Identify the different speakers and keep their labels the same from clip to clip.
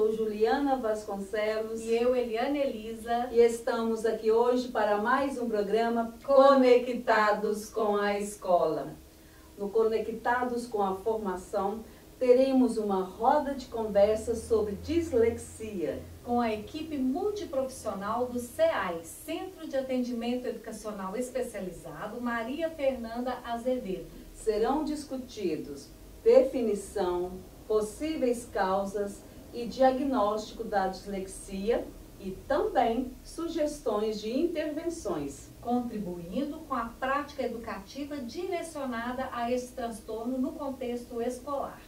Speaker 1: sou Juliana Vasconcelos.
Speaker 2: E eu, Eliane Elisa.
Speaker 1: E estamos aqui hoje para mais um programa Conectados com a Escola. No Conectados com a Formação, teremos uma roda de conversa sobre dislexia.
Speaker 2: Com a equipe multiprofissional do CEAI, Centro de Atendimento Educacional Especializado, Maria Fernanda Azevedo.
Speaker 1: Serão discutidos definição, possíveis causas e diagnóstico da dislexia e também sugestões de intervenções,
Speaker 2: contribuindo com a prática educativa direcionada a esse transtorno no contexto escolar.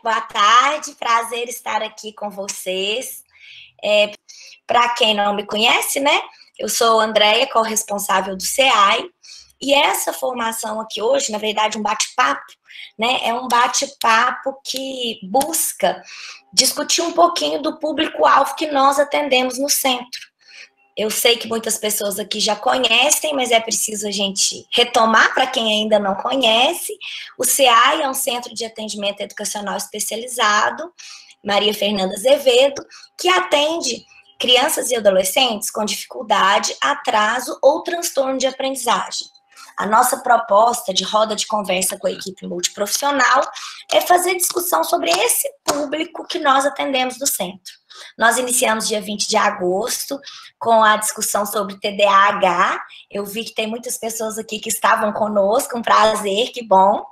Speaker 3: Boa tarde, prazer estar aqui com vocês. Para quem não me conhece, né? Eu sou Andréia, corresponsável do CEAI, e essa formação aqui hoje, na verdade, um bate-papo, né? É um bate-papo que busca discutir um pouquinho do público-alvo que nós atendemos no centro. Eu sei que muitas pessoas aqui já conhecem, mas é preciso a gente retomar para quem ainda não conhece. O CEAI é um centro de atendimento educacional especializado, Maria Fernanda Azevedo, que atende crianças e adolescentes com dificuldade, atraso ou transtorno de aprendizagem. A nossa proposta de roda de conversa com a equipe multiprofissional é fazer discussão sobre esse público que nós atendemos no centro. Nós iniciamos dia 20 de agosto com a discussão sobre TDAH. Eu vi que tem muitas pessoas aqui que estavam conosco, um prazer, que bom.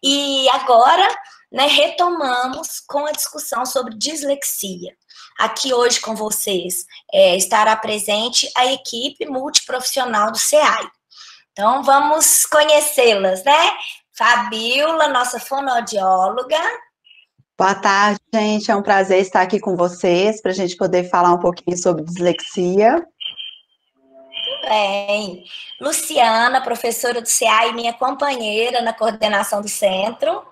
Speaker 3: E agora, né, retomamos com a discussão sobre dislexia. Aqui hoje com vocês estará presente a equipe multiprofissional do CEAI. Então, vamos conhecê-las, né? Fabiola, nossa fonoaudióloga.
Speaker 4: Boa tarde, gente. É um prazer estar aqui com vocês, para a gente poder falar um pouquinho sobre dislexia.
Speaker 3: Muito bem. Luciana, professora do CEAI e minha companheira na coordenação do centro.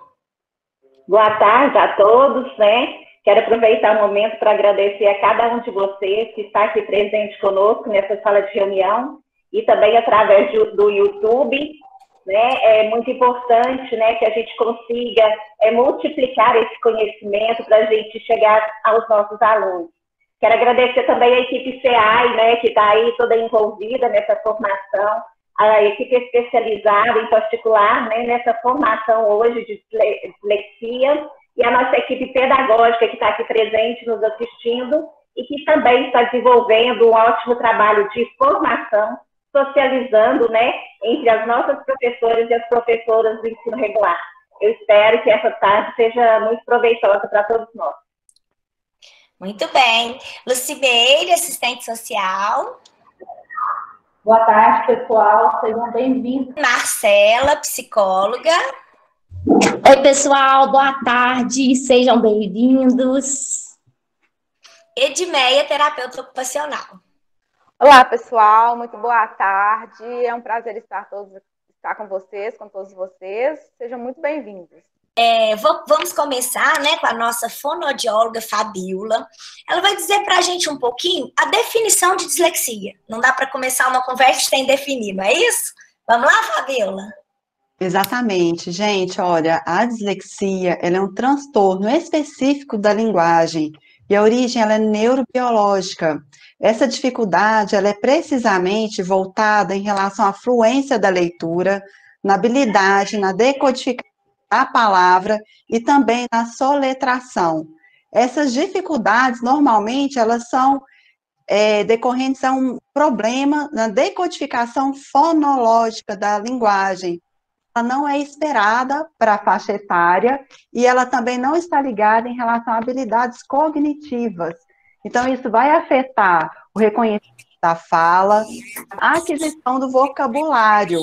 Speaker 5: Boa tarde a todos, né? Quero aproveitar o momento para agradecer a cada um de vocês que está aqui presente conosco nessa sala de reunião e também através do YouTube. Né? É muito importante, né, que a gente consiga multiplicar esse conhecimento para a gente chegar aos nossos alunos. Quero agradecer também a equipe CEAI, né, que está aí toda envolvida nessa formação, a equipe especializada em particular, né, nessa formação hoje de dislexia, e a nossa equipe pedagógica que está aqui presente nos assistindo e que também está desenvolvendo um ótimo trabalho de formação, socializando, né, entre as nossas professoras e as professoras do ensino regular. Eu espero que essa tarde seja muito proveitosa para todos nós.
Speaker 3: Muito bem. Lucimeire, assistente social.
Speaker 6: Boa tarde, pessoal. Sejam bem-vindos.
Speaker 3: Marcela, psicóloga.
Speaker 7: Oi, pessoal. Boa tarde. Sejam bem-vindos.
Speaker 3: Edmeia, terapeuta ocupacional.
Speaker 8: Olá, pessoal, muito boa tarde. É um prazer estar com vocês, com todos vocês. Sejam muito bem-vindos.
Speaker 3: Vamos começar, né, com a nossa fonoaudióloga Fabiola. Ela vai dizer para a gente um pouquinho a definição de dislexia. Não dá para começar uma conversa sem definir, não é isso? Vamos lá, Fabiola?
Speaker 4: Exatamente, gente. Olha, a dislexia ela é um transtorno específico da linguagem e a origem ela é neurobiológica. Essa dificuldade ela é precisamente voltada em relação à fluência da leitura, na habilidade, na decodificação da palavra e também na soletração. Essas dificuldades, normalmente, elas são decorrentes a um problema na decodificação fonológica da linguagem. Ela não é esperada para a faixa etária e ela também não está ligada em relação a habilidades cognitivas. Então, isso vai afetar o reconhecimento da fala, a aquisição do vocabulário.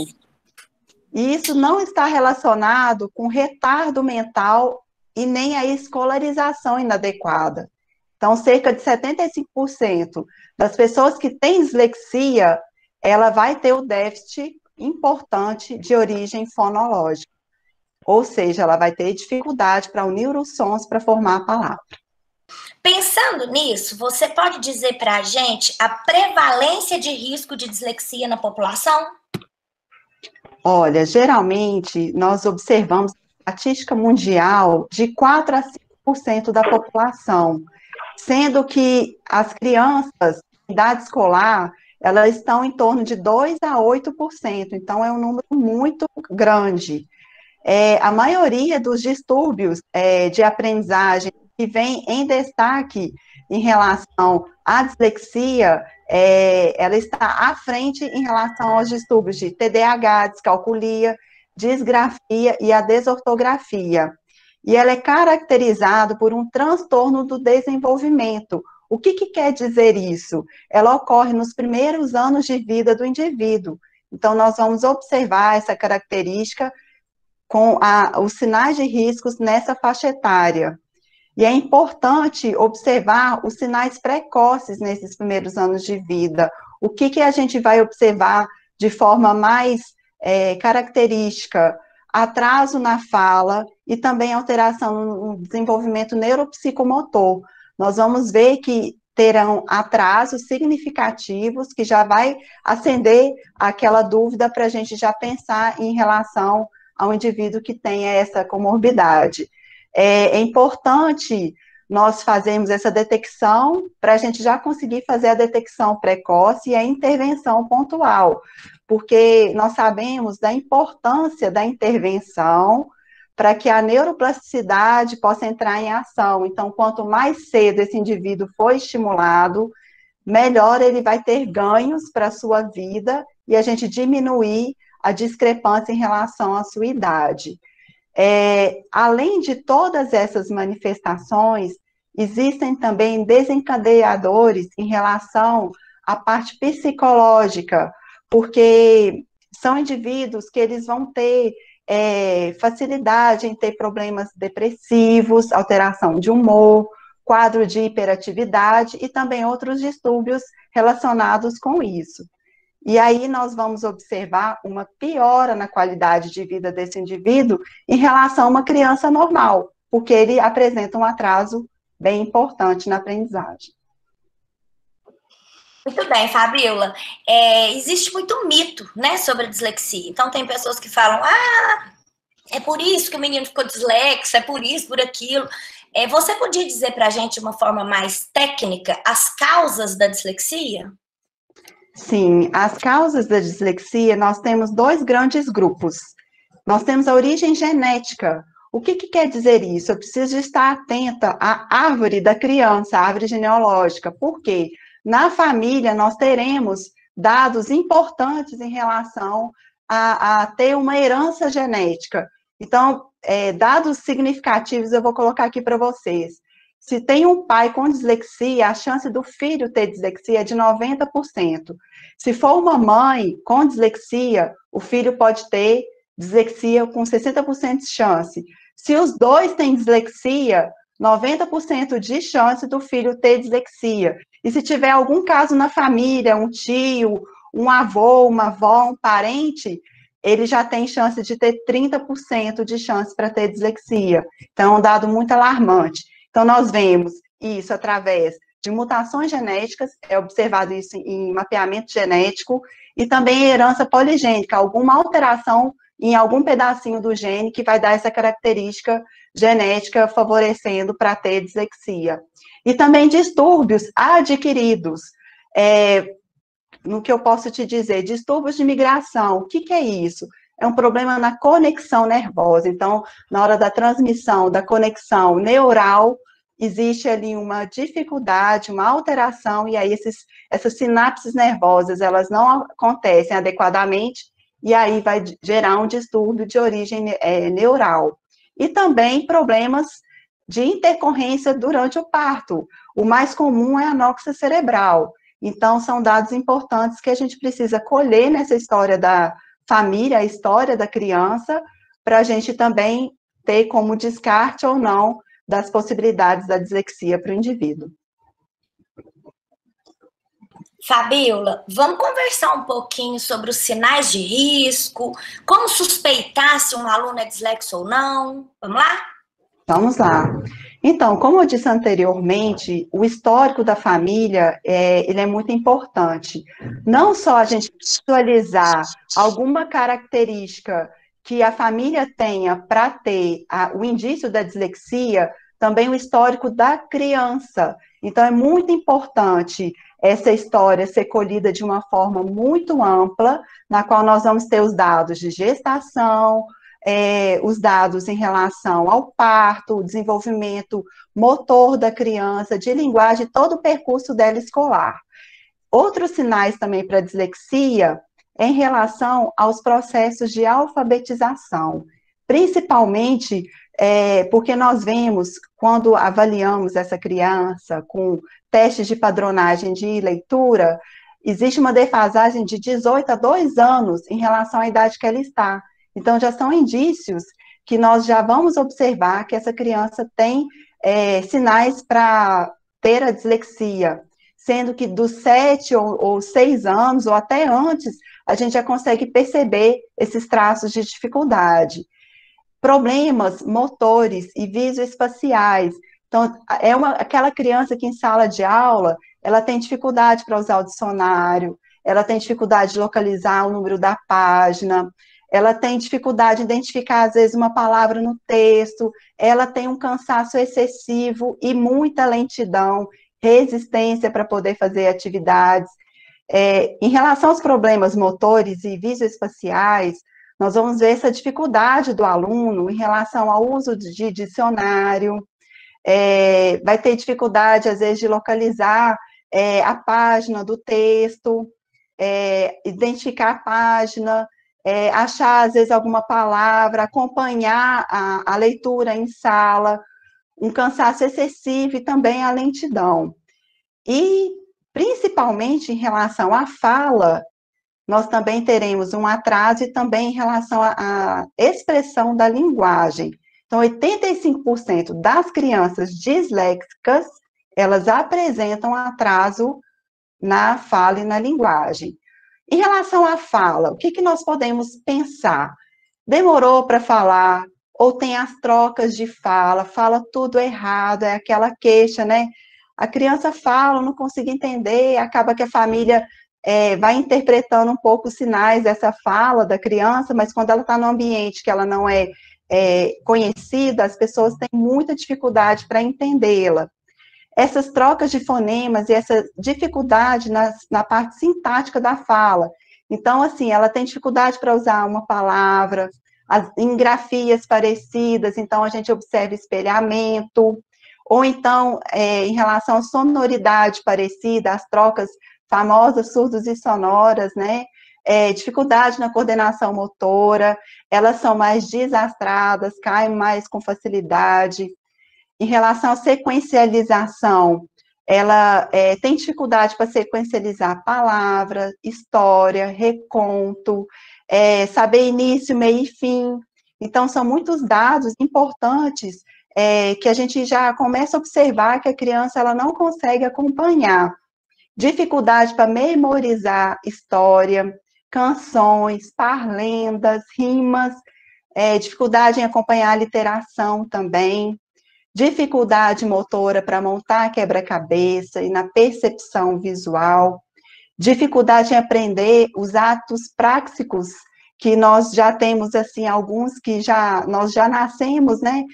Speaker 4: E isso não está relacionado com retardo mental e nem a escolarização inadequada. Então, cerca de 75% das pessoas que têm dislexia, ela vai ter o déficit importante de origem fonológica. Ou seja, ela vai ter dificuldade para unir os sons para formar a palavra.
Speaker 3: Pensando nisso, você pode dizer para a gente a prevalência de risco de dislexia na população?
Speaker 4: Olha, geralmente nós observamos a estatística mundial de 4 a 5% da população, sendo que as crianças em idade escolar, elas estão em torno de 2 a 8%, então é um número muito grande. A maioria dos distúrbios de aprendizagem que vem em destaque em relação à dislexia, ela está à frente em relação aos distúrbios de TDAH, descalculia, disgrafia e a desortografia. E ela é caracterizada por um transtorno do desenvolvimento. O que quer dizer isso? Ela ocorre nos primeiros anos de vida do indivíduo. Então, nós vamos observar essa característica com os sinais de riscos nessa faixa etária. E é importante observar os sinais precoces nesses primeiros anos de vida. O que a gente vai observar de forma mais característica? Atraso na fala e também alteração no desenvolvimento neuropsicomotor. Nós vamos ver que terão atrasos significativos, que já vai acender aquela dúvida para a gente já pensar em relação ao indivíduo que tenha essa comorbidade. É importante nós fazermos essa detecção para a gente já conseguir fazer a detecção precoce e a intervenção pontual, porque nós sabemos da importância da intervenção para que a neuroplasticidade possa entrar em ação. Então, quanto mais cedo esse indivíduo for estimulado, melhor ele vai ter ganhos para a sua vida e a gente diminuir a discrepância em relação à sua idade. Além de todas essas manifestações, existem também desencadeadores em relação à parte psicológica, porque são indivíduos que eles vão ter facilidade em ter problemas depressivos, alteração de humor, quadro de hiperatividade e também outros distúrbios relacionados com isso. E aí nós vamos observar uma piora na qualidade de vida desse indivíduo em relação a uma criança normal, porque ele apresenta um atraso bem importante na aprendizagem.
Speaker 3: Muito bem, Fabíola. Existe muito mito, né, sobre a dislexia. Então, tem pessoas que falam, é por isso que o menino ficou dislexo, é por isso, por aquilo. Você podia dizer para a gente, de uma forma mais técnica, as causas da dislexia?
Speaker 4: Sim, as causas da dislexia, nós temos dois grandes grupos. Nós temos a origem genética. O que quer dizer isso? Eu preciso estar atenta à árvore da criança, à árvore genealógica. Por quê? Na família, nós teremos dados importantes em relação a ter uma herança genética. Então, dados significativos eu vou colocar aqui para vocês. Se tem um pai com dislexia, a chance do filho ter dislexia é de 90%. Se for uma mãe com dislexia, o filho pode ter dislexia com 60% de chance. Se os dois têm dislexia, 90% de chance do filho ter dislexia. E se tiver algum caso na família, um tio, um avô, uma avó, um parente, ele já tem chance de ter 30% de chance para ter dislexia. Então, é um dado muito alarmante. Então, nós vemos isso através de mutações genéticas, é observado isso em mapeamento genético, e também herança poligênica, alguma alteração em algum pedacinho do gene que vai dar essa característica genética favorecendo para ter dislexia. E também distúrbios adquiridos. No que eu posso te dizer, distúrbios de migração, o que é isso? É um problema na conexão nervosa. Então, na hora da transmissão, da conexão neural, existe ali uma dificuldade, uma alteração, e aí essas sinapses nervosas, elas não acontecem adequadamente, e aí vai gerar um distúrbio de origem neural. E também problemas de intercorrência durante o parto. O mais comum é a anóxia cerebral. Então, são dados importantes que a gente precisa colher nessa história da família, a história da criança, para a gente também ter como descarte ou não das possibilidades da dislexia para o indivíduo.
Speaker 3: Fabíola, vamos conversar um pouquinho sobre os sinais de risco, como suspeitar se um aluno é dislexo ou não? Vamos lá?
Speaker 4: Vamos lá. Então, como eu disse anteriormente, o histórico da família, ele é muito importante. Não só a gente visualizar alguma característica que a família tenha para ter o indício da dislexia, também o histórico da criança. Então, é muito importante essa história ser colhida de uma forma muito ampla, na qual nós vamos ter os dados de gestação, os dados em relação ao parto, o desenvolvimento motor da criança, de linguagem, todo o percurso dela escolar. Outros sinais também para dislexia é em relação aos processos de alfabetização, principalmente porque nós vemos, quando avaliamos essa criança com testes de padronagem de leitura, existe uma defasagem de 18 a 2 anos em relação à idade que ela está. Então, já são indícios que nós já vamos observar que essa criança tem sinais para ter a dislexia, sendo que dos 7 ou 6 anos, ou até antes, a gente já consegue perceber esses traços de dificuldade. Problemas motores e visoespaciais. Então, aquela criança que em sala de aula, ela tem dificuldade para usar o dicionário, ela tem dificuldade de localizar o número da página, ela tem dificuldade de identificar, às vezes, uma palavra no texto, ela tem um cansaço excessivo e muita lentidão, resistência para poder fazer atividades. Em relação aos problemas motores e visoespaciais, nós vamos ver essa dificuldade do aluno em relação ao uso de dicionário, vai ter dificuldade, às vezes, de localizar a página do texto, identificar a página, achar, às vezes, alguma palavra, acompanhar a leitura em sala, um cansaço excessivo e também a lentidão. E, principalmente, em relação à fala, nós também teremos um atraso e também em relação à expressão da linguagem. Então, 85% das crianças disléxicas, elas apresentam atraso na fala e na linguagem. Em relação à fala, o que nós podemos pensar? Demorou para falar, ou tem as trocas de fala tudo errado, é aquela queixa, né? A criança fala, não consigo entender, acaba que a família vai interpretando um pouco os sinais dessa fala da criança, mas quando ela está num ambiente que ela não é conhecida, as pessoas têm muita dificuldade para entendê-la. Essas trocas de fonemas e essa dificuldade na parte sintática da fala. Então, assim, ela tem dificuldade para usar uma palavra, em grafias parecidas, então a gente observa espelhamento, ou então, em relação à sonoridade parecida, as trocas famosas surdos e sonoras, né? Dificuldade na coordenação motora, elas são mais desastradas, caem mais com facilidade. Em relação à sequencialização, ela tem dificuldade para sequencializar palavra, história, reconto, saber início, meio e fim. Então, são muitos dados importantes que a gente já começa a observar que a criança ela não consegue acompanhar. Dificuldade para memorizar história, canções, parlendas, rimas, dificuldade em acompanhar a literação também, dificuldade motora para montar quebra-cabeça e na percepção visual, dificuldade em aprender os atos práticos, que nós já temos, assim, alguns que nós já nascemos, né,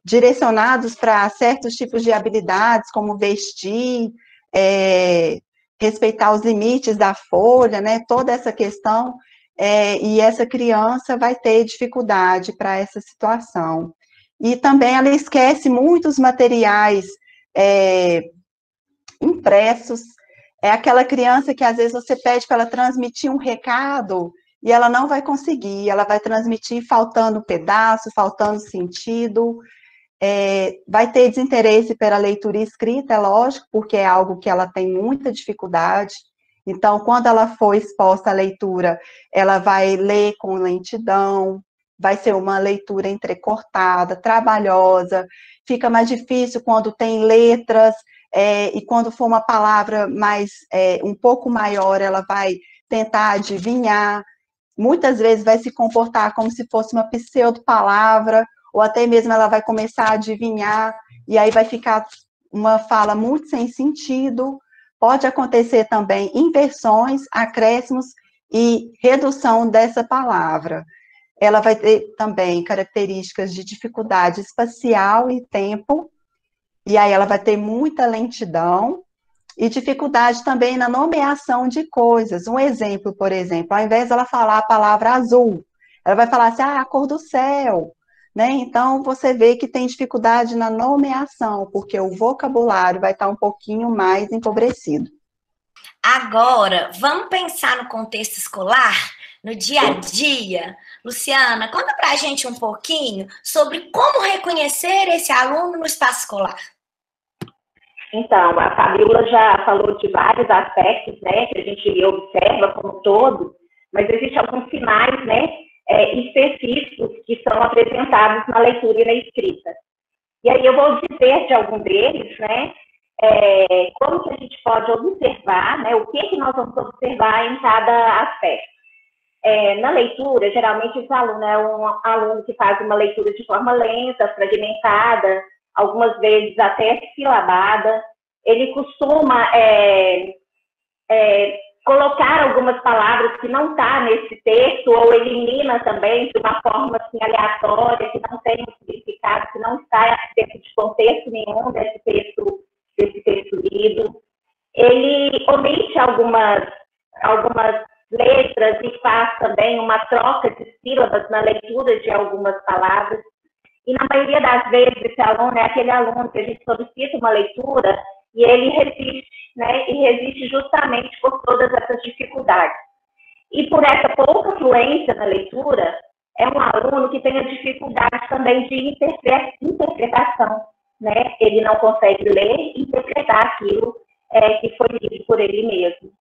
Speaker 4: direcionados para certos tipos de habilidades, como vestir, respeitar os limites da folha, né, toda essa questão, e essa criança vai ter dificuldade para essa situação. E também ela esquece muitos materiais impressos. É aquela criança que às vezes você pede para ela transmitir um recado e ela não vai conseguir, ela vai transmitir faltando pedaço, faltando sentido, vai ter desinteresse pela leitura escrita, é lógico, porque é algo que ela tem muita dificuldade. Então, quando ela for exposta à leitura, ela vai ler com lentidão, vai ser uma leitura entrecortada, trabalhosa, fica mais difícil quando tem letras, e quando for uma palavra um pouco maior, ela vai tentar adivinhar, muitas vezes vai se comportar como se fosse uma pseudo-palavra, ou até mesmo ela vai começar a adivinhar, e aí vai ficar uma fala muito sem sentido. Pode acontecer também inversões, acréscimos e redução dessa palavra. Ela vai ter também características de dificuldade espacial e tempo, e aí ela vai ter muita lentidão, e dificuldade também na nomeação de coisas. Um exemplo, por exemplo, ao invés dela falar a palavra azul, ela vai falar assim, a cor do céu, né? Então, você vê que tem dificuldade na nomeação, porque o vocabulário vai estar um pouquinho mais empobrecido.
Speaker 3: Agora, vamos pensar no contexto escolar, no dia a dia. Luciana, conta pra gente um pouquinho sobre como reconhecer esse aluno no espaço escolar.
Speaker 5: Então, a Fabíola já falou de vários aspectos, né, que a gente observa como um todo, mas existem alguns sinais, né, específicos que são apresentados na leitura e na escrita. E aí eu vou dizer de algum deles, né, como que a gente pode observar, né, o que nós vamos observar em cada aspecto. Na leitura, geralmente esse aluno é um aluno que faz uma leitura de forma lenta, fragmentada, algumas vezes até silabada. Ele costuma colocar algumas palavras que não está nesse texto, ou elimina também de uma forma assim, aleatória, que não tem um significado, que não está dentro de contexto nenhum desse texto lido. Ele omite algumas letras e faz também uma troca de sílabas na leitura de algumas palavras. E na maioria das vezes esse aluno é aquele aluno que a gente solicita uma leitura e ele resiste, né? E resiste justamente por todas essas dificuldades. E por essa pouca fluência na leitura, é um aluno que tem a dificuldade também de interpretação, né? Ele não consegue ler e interpretar aquilo que foi lido por ele mesmo.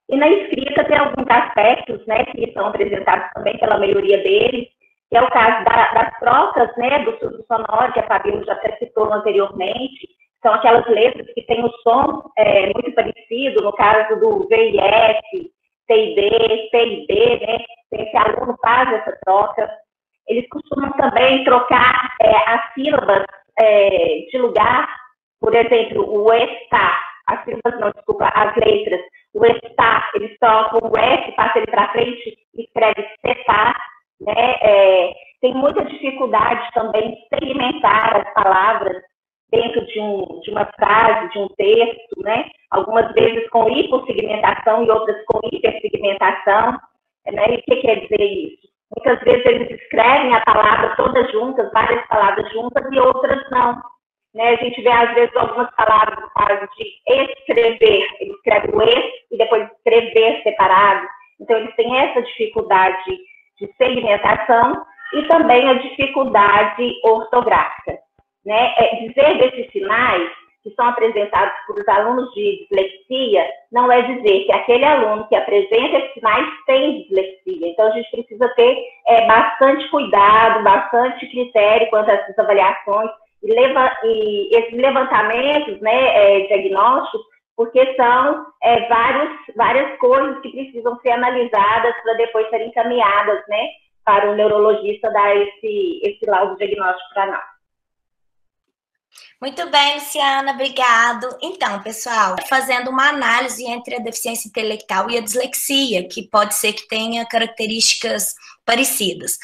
Speaker 5: E na escrita tem alguns aspectos, né, que são apresentados também pela maioria deles, que é o caso das trocas, né, do surdo sonoro, que a Fabíola já até citou anteriormente. São aquelas letras que têm o som muito parecido, no caso do VIF, CID, CIB, né, esse aluno faz essa troca. Eles costumam também trocar as sílabas de lugar, por exemplo, o está, as sílabas não, desculpa, as letras, o está, eles trocam o S, passa ele para frente e escreve setar, né? Tem muita dificuldade também de segmentar as palavras dentro de uma frase, de um texto, né? Algumas vezes com hipossegmentação e outras com hipersegmentação, né? E o que quer dizer isso? Muitas vezes eles escrevem a palavra todas juntas, várias palavras juntas, e outras não. Né? A gente vê, às vezes, algumas palavras no caso de escrever, ele escreve o e depois escrever separado. Então, eles têm essa dificuldade de segmentação e também a dificuldade ortográfica. Né? Dizer desses sinais que são apresentados por os alunos de dislexia não é dizer que aquele aluno que apresenta esses sinais tem dislexia. Então, a gente precisa ter bastante cuidado, bastante critério quanto a essas avaliações e esses levantamentos, né, diagnósticos, porque são várias coisas que precisam ser analisadas para depois serem encaminhadas, né, para o neurologista dar esse laudo diagnóstico para nós.
Speaker 3: Muito bem, Luciana, obrigado. Então, pessoal, fazendo uma análise entre a deficiência intelectual e a dislexia, que pode ser que tenha características parecidas.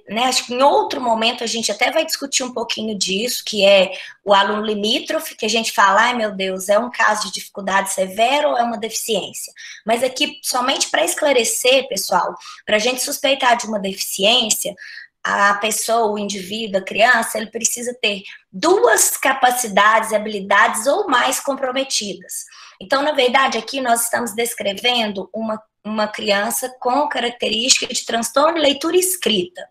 Speaker 3: Né, acho que em outro momento a gente até vai discutir um pouquinho disso, que é o aluno limítrofe, que a gente fala, ai meu Deus, é um caso de dificuldade severa ou é uma deficiência? Mas aqui, somente para esclarecer, pessoal, para a gente suspeitar de uma deficiência, a pessoa, o indivíduo, a criança, ele precisa ter duas capacidades, habilidades ou mais comprometidas. Então, na verdade, aqui nós estamos descrevendo uma criança com característica de transtorno de leitura e escrita.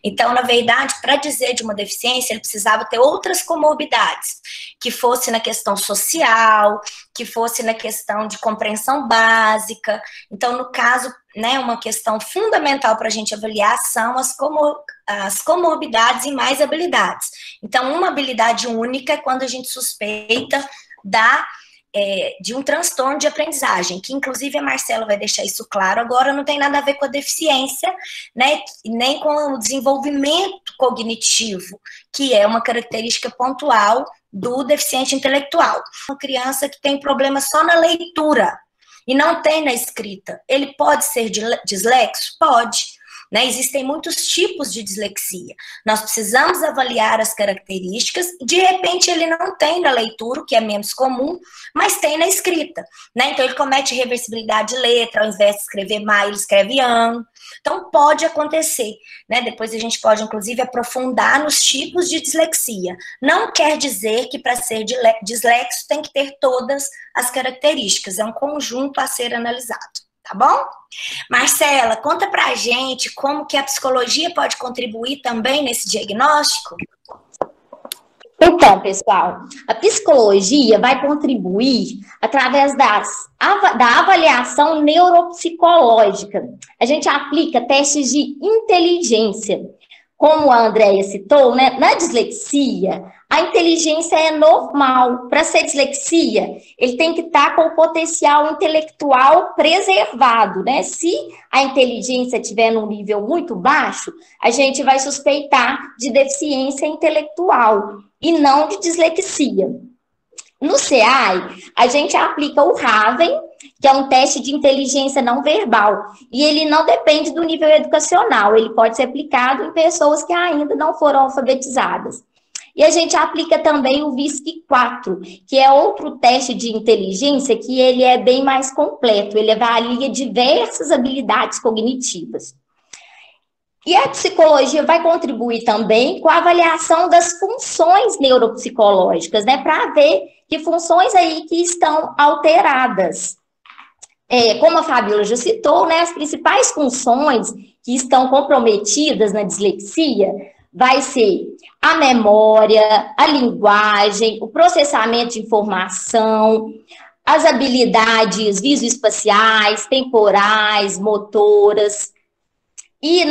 Speaker 3: Então, na verdade, para dizer de uma deficiência, ele precisava ter outras comorbidades, que fosse na questão social, que fosse na questão de compreensão básica. Então, no caso, né, uma questão fundamental para a gente avaliar são as comorbidades e mais habilidades. Então, uma habilidade única é quando a gente suspeita de um transtorno de aprendizagem, que inclusive a Marcela vai deixar isso claro, agora não tem nada a ver com a deficiência, né, nem com o desenvolvimento aspecto cognitivo, que é uma característica pontual do deficiente intelectual. Uma criança que tem problema só na leitura e não tem na escrita, ele pode ser dislexo? Pode. Né? Existem muitos tipos de dislexia. Nós precisamos avaliar as características. De repente, ele não tem na leitura, o que é menos comum, mas tem na escrita. Né? Então, ele comete reversibilidade de letra, ao invés de escrever ma, ele escreve an. Então, pode acontecer. Né? Depois, a gente pode, inclusive, aprofundar nos tipos de dislexia. Não quer dizer que, para ser dislexo, tem que ter todas as características. É um conjunto a ser analisado. Tá bom? Marcela, conta pra gente como que a psicologia pode contribuir também nesse diagnóstico?
Speaker 7: Então, pessoal, a psicologia vai contribuir através da avaliação neuropsicológica. A gente aplica testes de inteligência. Como a Andréia citou, né, na dislexia, a inteligência é normal. Para ser dislexia, ele tem que estar com o potencial intelectual preservado, né? Se a inteligência estiver num nível muito baixo, a gente vai suspeitar de deficiência intelectual e não de dislexia. No CEAI, a gente aplica o Raven, que é um teste de inteligência não verbal, e ele não depende do nível educacional, ele pode ser aplicado em pessoas que ainda não foram alfabetizadas. E a gente aplica também o VISC-4, que é outro teste de inteligência que ele é bem mais completo, ele avalia diversas habilidades cognitivas. E a psicologia vai contribuir também com a avaliação das funções neuropsicológicas, né, para ver que funções aí que estão alteradas. Como a Fabíola já citou, né, as principais funções que estão comprometidas na dislexia vai ser a memória, a linguagem, o processamento de informação, as habilidades visoespaciais, temporais, motoras. E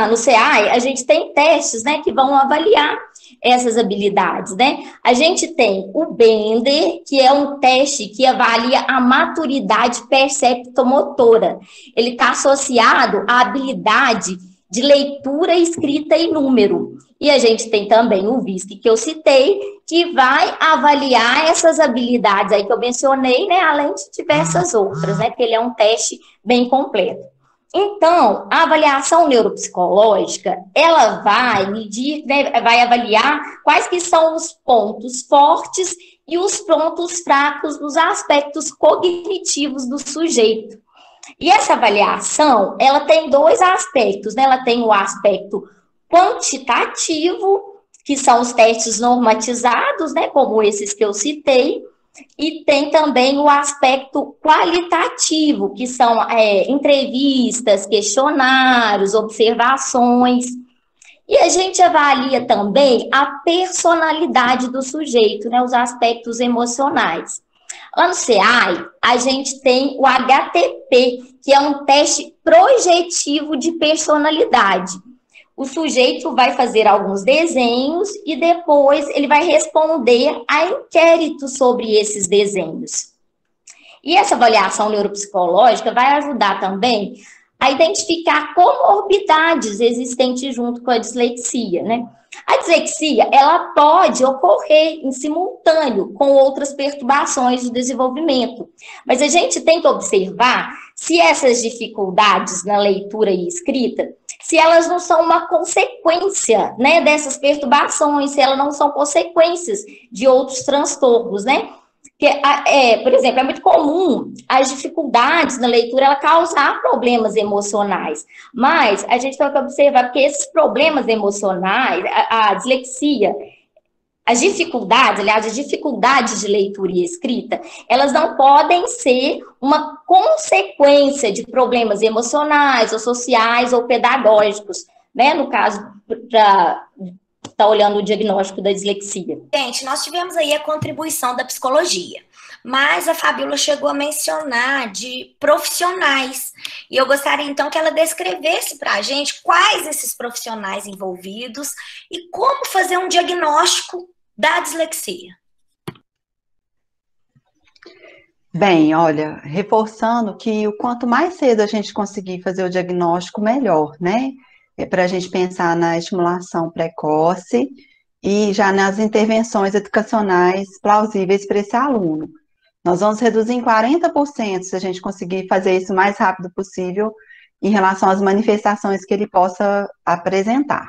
Speaker 7: no CEAI, a gente tem testes, né, que vão avaliar essas habilidades, né? A gente tem o Bender, que é um teste que avalia a maturidade perceptomotora. Ele está associado à habilidade de leitura, escrita e número. E a gente tem também o VISC, que eu citei, que vai avaliar essas habilidades aí que eu mencionei, né, além de diversas outras, né, porque ele é um teste bem completo. Então, a avaliação neuropsicológica, ela vai medir, né, vai avaliar quais que são os pontos fortes e os pontos fracos dos aspectos cognitivos do sujeito. E essa avaliação, ela tem dois aspectos, né? Ela tem o aspecto quantitativo, que são os testes normatizados, né, como esses que eu citei, e tem também o aspecto qualitativo, que são entrevistas, questionários, observações. E a gente avalia também a personalidade do sujeito, né, os aspectos emocionais. Lá no CEAI, a gente tem o HTP, que é um teste projetivo de personalidade. O sujeito vai fazer alguns desenhos e depois ele vai responder a inquéritos sobre esses desenhos. E essa avaliação neuropsicológica vai ajudar também a identificar comorbidades existentes junto com a dislexia, né? A dislexia, ela pode ocorrer em simultâneo com outras perturbações do desenvolvimento, mas a gente tem que observar se essas dificuldades na leitura e escrita, se elas não são uma consequência, né, dessas perturbações, se elas não são consequências de outros transtornos, né? Por exemplo, é muito comum as dificuldades na leitura ela causar problemas emocionais, mas a gente tem que observar porque esses problemas emocionais, a dislexia, as dificuldades de leitura e escrita, elas não podem ser uma consequência de problemas emocionais ou sociais ou pedagógicos, né? No caso, para está olhando o diagnóstico da dislexia.
Speaker 3: Gente, nós tivemos aí a contribuição da psicologia, mas a Fabíola chegou a mencionar de profissionais, e eu gostaria então que ela descrevesse para a gente quais esses profissionais envolvidos e como fazer um diagnóstico da dislexia.
Speaker 4: Bem, olha, reforçando que o quanto mais cedo a gente conseguir fazer o diagnóstico, melhor, né? para a gente pensar na estimulação precoce e já nas intervenções educacionais plausíveis para esse aluno. Nós vamos reduzir em 40% se a gente conseguir fazer isso o mais rápido possível em relação às manifestações que ele possa apresentar.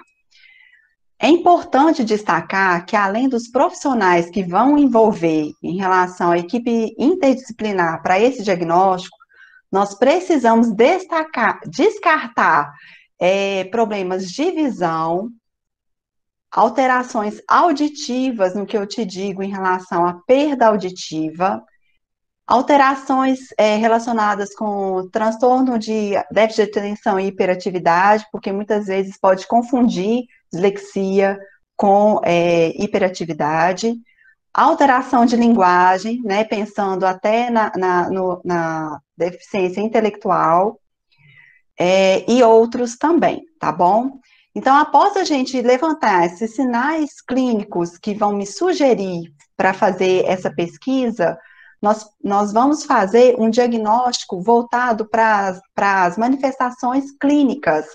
Speaker 4: É importante destacar que, além dos profissionais que vão envolver em relação à equipe interdisciplinar para esse diagnóstico, nós precisamos descartar problemas de visão, alterações auditivas, no que eu te digo em relação à perda auditiva, alterações relacionadas com transtorno de déficit de atenção e hiperatividade, porque muitas vezes pode confundir dislexia com hiperatividade, alteração de linguagem, né, pensando até na deficiência intelectual, e outros também, tá bom? Então, após a gente levantar esses sinais clínicos que vão me sugerir para fazer essa pesquisa, nós vamos fazer um diagnóstico voltado para as manifestações clínicas,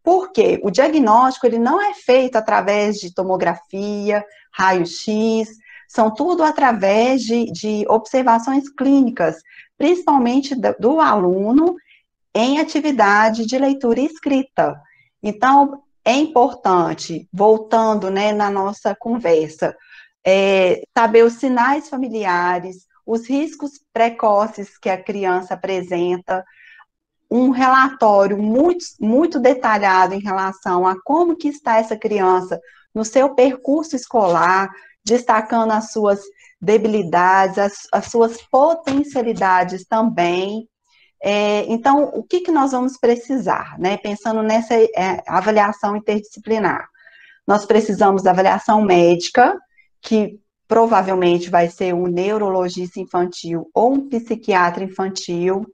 Speaker 4: porque o diagnóstico ele não é feito através de tomografia, raio-x, são tudo através de observações clínicas, principalmente do aluno em atividade de leitura e escrita. Então, é importante, voltando, né, na nossa conversa, saber os sinais familiares, os riscos precoces que a criança apresenta, um relatório muito detalhado em relação a como que está essa criança no seu percurso escolar, destacando as suas debilidades, as suas potencialidades também. Então, o que nós vamos precisar, né? Pensando nessa avaliação interdisciplinar. Nós precisamos da avaliação médica, que provavelmente vai ser um neurologista infantil ou um psiquiatra infantil.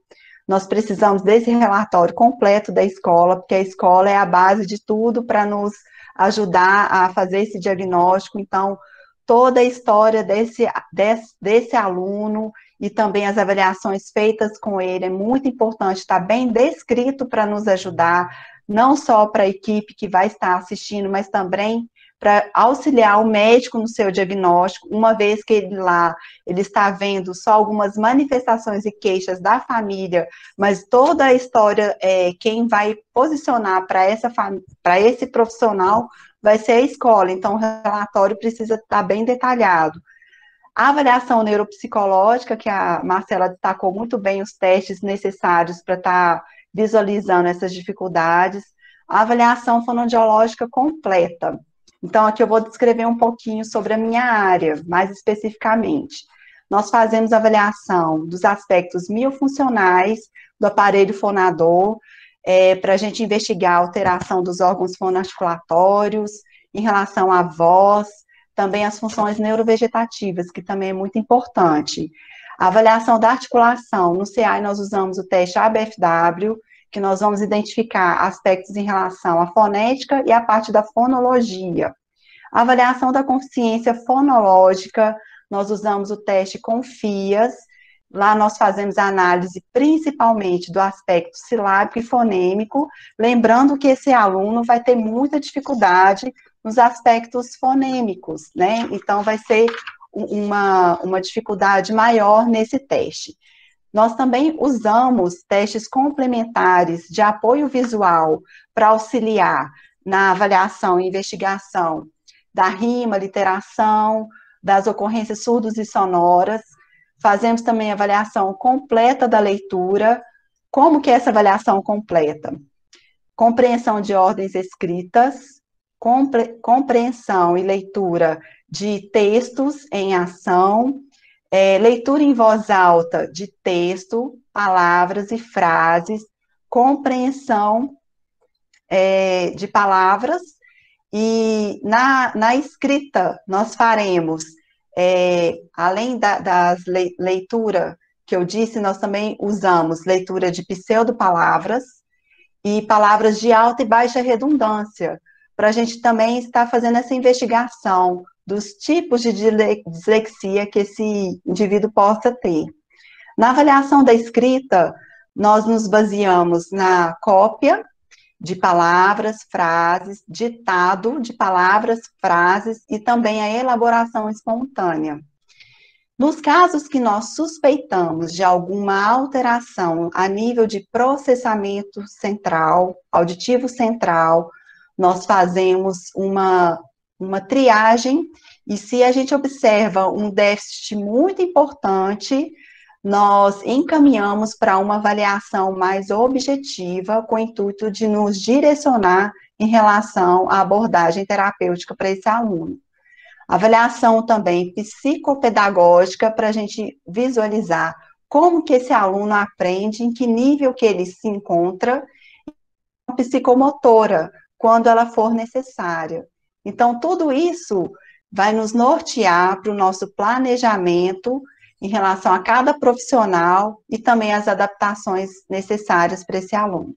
Speaker 4: Nós precisamos desse relatório completo da escola, porque a escola é a base de tudo para nos ajudar a fazer esse diagnóstico. Então, toda a história desse aluno e também as avaliações feitas com ele é muito importante, está bem descrito para nos ajudar, não só para a equipe que vai estar assistindo, mas também para auxiliar o médico no seu diagnóstico, uma vez que ele está vendo só algumas manifestações e queixas da família, mas toda a história, quem vai posicionar para esse profissional vai ser a escola, então o relatório precisa estar bem detalhado. A avaliação neuropsicológica, que a Marcela destacou muito bem os testes necessários para estar visualizando essas dificuldades, a avaliação fonoaudiológica completa. Então, aqui eu vou descrever um pouquinho sobre a minha área, mais especificamente. Nós fazemos avaliação dos aspectos miofuncionais do aparelho fonador, para a gente investigar a alteração dos órgãos fonoarticulatórios, em relação à voz, também as funções neurovegetativas, que também é muito importante. A avaliação da articulação, no CI nós usamos o teste ABFW, que nós vamos identificar aspectos em relação à fonética e à parte da fonologia. A avaliação da consciência fonológica, nós usamos o teste CONFIAS, lá nós fazemos a análise principalmente do aspecto silábico e fonêmico, lembrando que esse aluno vai ter muita dificuldade nos aspectos fonêmicos, né? Então, vai ser uma dificuldade maior nesse teste. Nós também usamos testes complementares de apoio visual para auxiliar na avaliação e investigação da rima, literação, das ocorrências surdos e sonoras. Fazemos também avaliação completa da leitura. Como que é essa avaliação completa? Compreensão de ordens escritas, compreensão e leitura de textos em ação, leitura em voz alta de texto, palavras e frases, compreensão de palavras, e na escrita nós faremos, além das leitura que eu disse, nós também usamos leitura de pseudopalavras e palavras de alta e baixa redundância, para a gente também estar fazendo essa investigação dos tipos de dislexia que esse indivíduo possa ter. Na avaliação da escrita, nós nos baseamos na cópia de palavras, frases, ditado de palavras, frases e também a elaboração espontânea. Nos casos que nós suspeitamos de alguma alteração a nível de processamento central, auditivo central, nós fazemos uma triagem, e se a gente observa um déficit muito importante, nós encaminhamos para uma avaliação mais objetiva, com o intuito de nos direcionar em relação à abordagem terapêutica para esse aluno. Avaliação também psicopedagógica, para a gente visualizar como que esse aluno aprende, em que nível que ele se encontra, e psicomotora, quando ela for necessária. Então, tudo isso vai nos nortear para o nosso planejamento em relação a cada profissional e também as adaptações necessárias para esse aluno.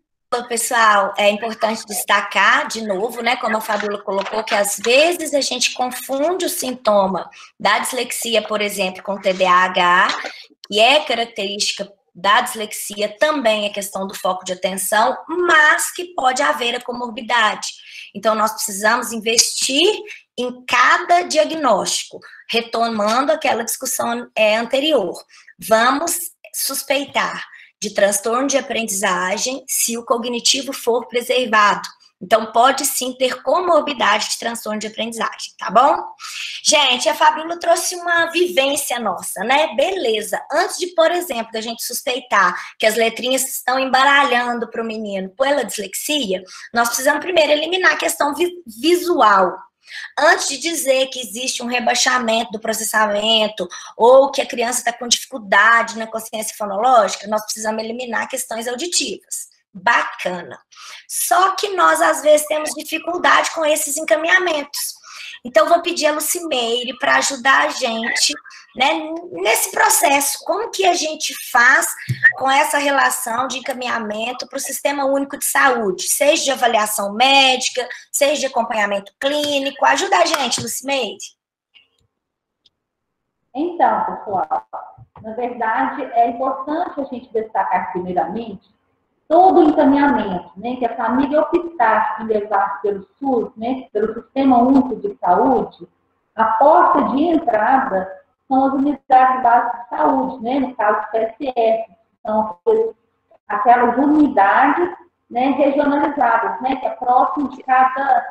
Speaker 3: Pessoal, é importante destacar, de novo, né, como a Fabíola colocou, que às vezes a gente confunde o sintoma da dislexia, por exemplo, com TDAH, que é característica da dislexia, também a questão do foco de atenção, mas que pode haver a comorbidade. Então, nós precisamos investir em cada diagnóstico, retomando aquela discussão anterior. Vamos suspeitar de transtorno de aprendizagem se o cognitivo for preservado. Então, pode sim ter comorbidade de transtorno de aprendizagem, tá bom? Gente, a Fabíola trouxe uma vivência nossa, né? Beleza. Antes de, por exemplo, da gente suspeitar que as letrinhas estão embaralhando para o menino pela dislexia, nós precisamos primeiro eliminar a questão visual. Antes de dizer que existe um rebaixamento do processamento ou que a criança está com dificuldade na consciência fonológica, nós precisamos eliminar questões auditivas. Bacana. Só que nós, às vezes, temos dificuldade com esses encaminhamentos. Então, vou pedir a Lucimeire para ajudar a gente, né, nesse processo. Como que a gente faz com essa relação de encaminhamento para o Sistema Único de Saúde, seja de avaliação médica, seja de acompanhamento clínico? Ajuda a gente, Lucimeire.
Speaker 6: Então, pessoal, na verdade, é importante a gente destacar primeiramente todo o encaminhamento, né, que a família optar em levar pelo SUS, né, pelo Sistema Único de Saúde, a porta de entrada são as unidades básicas de saúde, né, no caso PSF, são aquelas unidades, né, regionalizadas, né, que é próximo de cada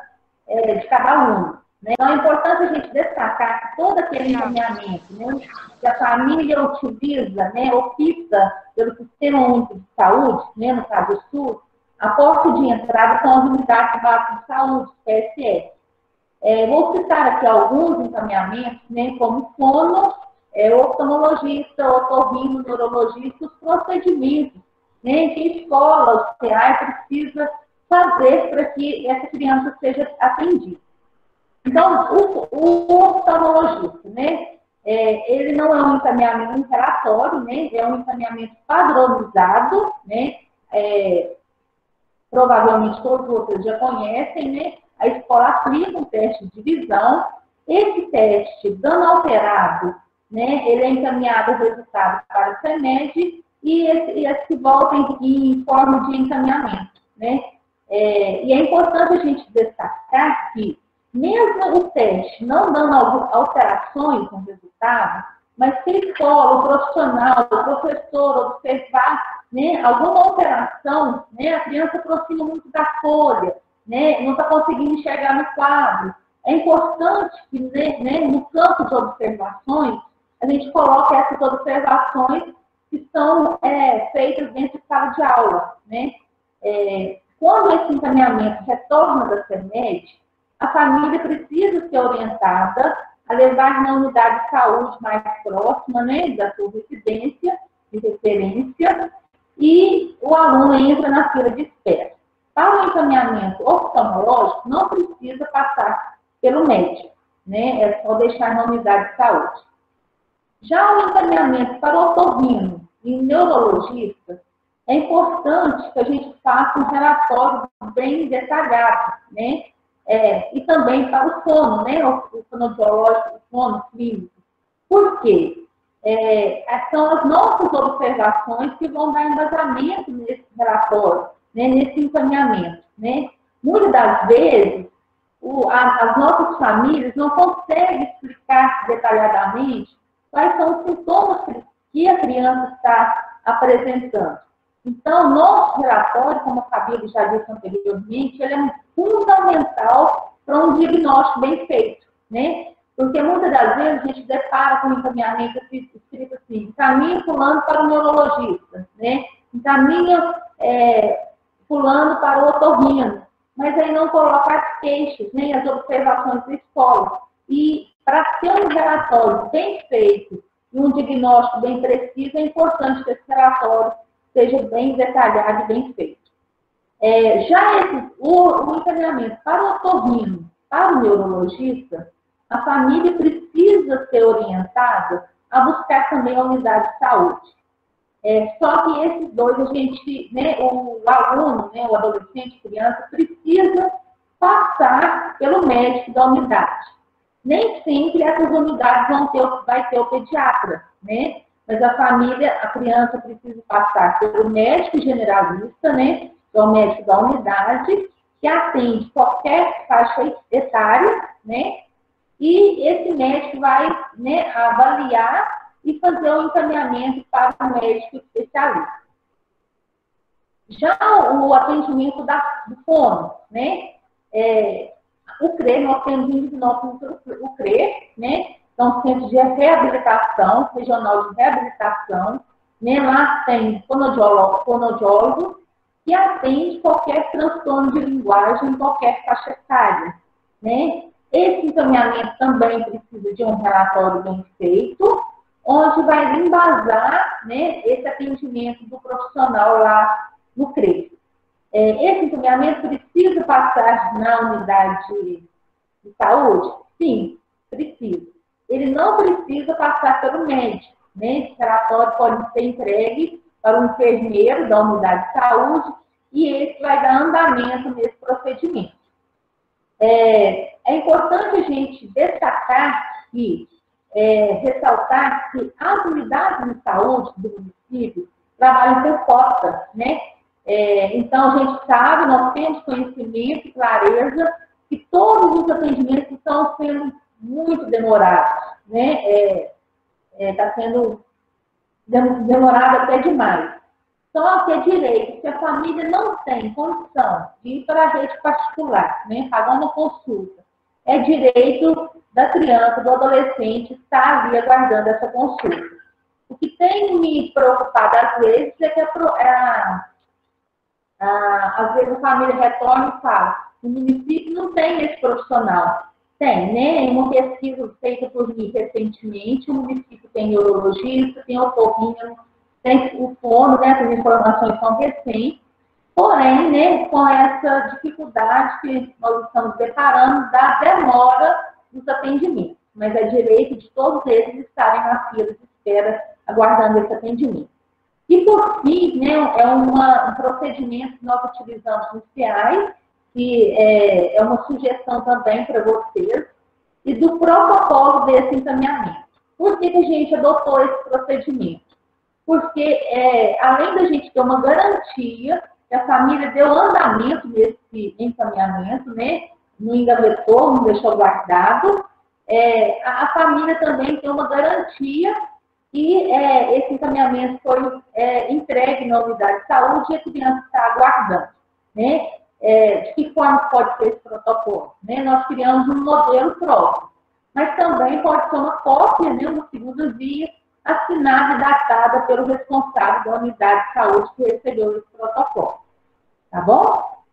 Speaker 6: aluno. Né? Então, é importante a gente destacar que todo aquele encaminhamento, né, que a família utiliza, né, opta pelo Sistema Único de Saúde, né, no caso do SUS, a porta de entrada são as unidades básicas de saúde, PSF. Vou citar aqui alguns encaminhamentos, né, como fono, oftalmologista, otorrino, neurologista, os procedimentos, né, que a escola, o CEAI precisa fazer para que essa criança seja atendida. Então, o oftalmologista, né, ele não é um encaminhamento relatório, né, é um encaminhamento padronizado, né, provavelmente todos vocês já conhecem, né, a escola aplica um teste de visão, esse teste, dando alterado, né, ele é encaminhado o resultado para o CEMED e esse volta em forma de encaminhamento, né, e é importante a gente destacar que mesmo o teste não dando alterações no resultado, mas se a escola, o profissional, o professor observar, né, alguma alteração, né, a criança aproxima muito da folha, né, não está conseguindo enxergar no quadro. É importante que, né, no campo de observações, a gente coloque essas observações que são feitas dentro de sala de aula. Né? Quando esse encaminhamento retorna da CEMED, a família precisa ser orientada a levar na unidade de saúde mais próxima, né, da sua residência, de referência, e o aluno entra na fila de espera. Para o encaminhamento oftalmológico, não precisa passar pelo médico, né, é só deixar na unidade de saúde. Já o encaminhamento para o otorrino e neurologista, é importante que a gente faça um relatório bem detalhado, né, e também para o sono, né? O fonoaudiológico, o sono clínico. Por quê? São as nossas observações que vão dar embasamento nesse relatório, né? Nesse encaminhamento. né? Muitas das vezes, as nossas famílias não conseguem explicar detalhadamente quais são os sintomas que a criança está apresentando. Então, nosso relatório, como a Fabíola já disse anteriormente, ele é fundamental para um diagnóstico bem feito, né? Porque muitas das vezes a gente depara com um encaminhamento escrito assim, encaminha fulano para o neurologista, né? Encaminha fulano para o otorrino, mas aí não coloca as queixas, nem as observações da escola. E para ter um relatório bem feito e um diagnóstico bem preciso, é importante que esse relatório seja bem detalhado e bem feito. O encaminhamento para o otorrino, para o neurologista, a família precisa ser orientada a buscar também a unidade de saúde. Só que esses dois, a gente, né, o aluno, né, o adolescente, criança, precisa passar pelo médico da unidade. Nem sempre essas unidades vai ter o pediatra, né? Mas a família, a criança precisa passar pelo médico generalista, né? Que é o médico da unidade, que atende qualquer faixa etária, né? E esse médico vai, né, avaliar e fazer o encaminhamento para o médico especialista. Já o atendimento do fono, né? O CRE, nós temos o CRE, né? Então, Centro de Reabilitação, Regional de Reabilitação, né? Lá tem fonoaudiólogo, que atende qualquer transtorno de linguagem, qualquer faixa etária, né? Esse encaminhamento também precisa de um relatório bem feito, onde vai embasar, né, esse atendimento do profissional lá no CRE. Esse encaminhamento precisa passar na unidade de saúde? Sim, precisa. Ele não precisa passar pelo médico, né? Esse relatório pode ser entregue para um enfermeiro da unidade de saúde e esse vai dar andamento nesse procedimento. É importante a gente destacar e ressaltar que as unidades de saúde do município trabalham por cota, né? Então, a gente sabe, nós temos conhecimento e clareza que todos os atendimentos estão sendo muito demorados, né? Está sendo demorado até demais. Só que é direito, se a família não tem condição de ir para a rede particular, né, pagando consulta, é direito da criança, do adolescente estar ali aguardando essa consulta. O que tem me preocupado às vezes é que às vezes a família retorna e fala, o município não tem esse profissional. Tem, né? Uma pesquisa feita por mim recentemente, o município tem neurologista, tem otorrino, tem o fono, né? As informações são recentes. Porém, né, com essa dificuldade que nós estamos deparando da demora dos atendimentos. Mas é direito de todos eles estarem na fila de espera aguardando esse atendimento. E, por fim, né, um procedimento que nós utilizamos no CEAI, que é uma sugestão também para vocês, e do protocolo desse encaminhamento. Por que a gente adotou esse procedimento? Porque, além da gente ter uma garantia que a família deu andamento nesse encaminhamento, né, não engavetou, não deixou guardado, a família também tem uma garantia que esse encaminhamento foi entregue na unidade de saúde e a criança está aguardando, né? De que forma pode ser esse protocolo? Né? Nós criamos um modelo próprio, mas também pode ser uma cópia, né, uma segunda via, assinada e datada pelo responsável da unidade de saúde que recebeu esse protocolo. Tá bom?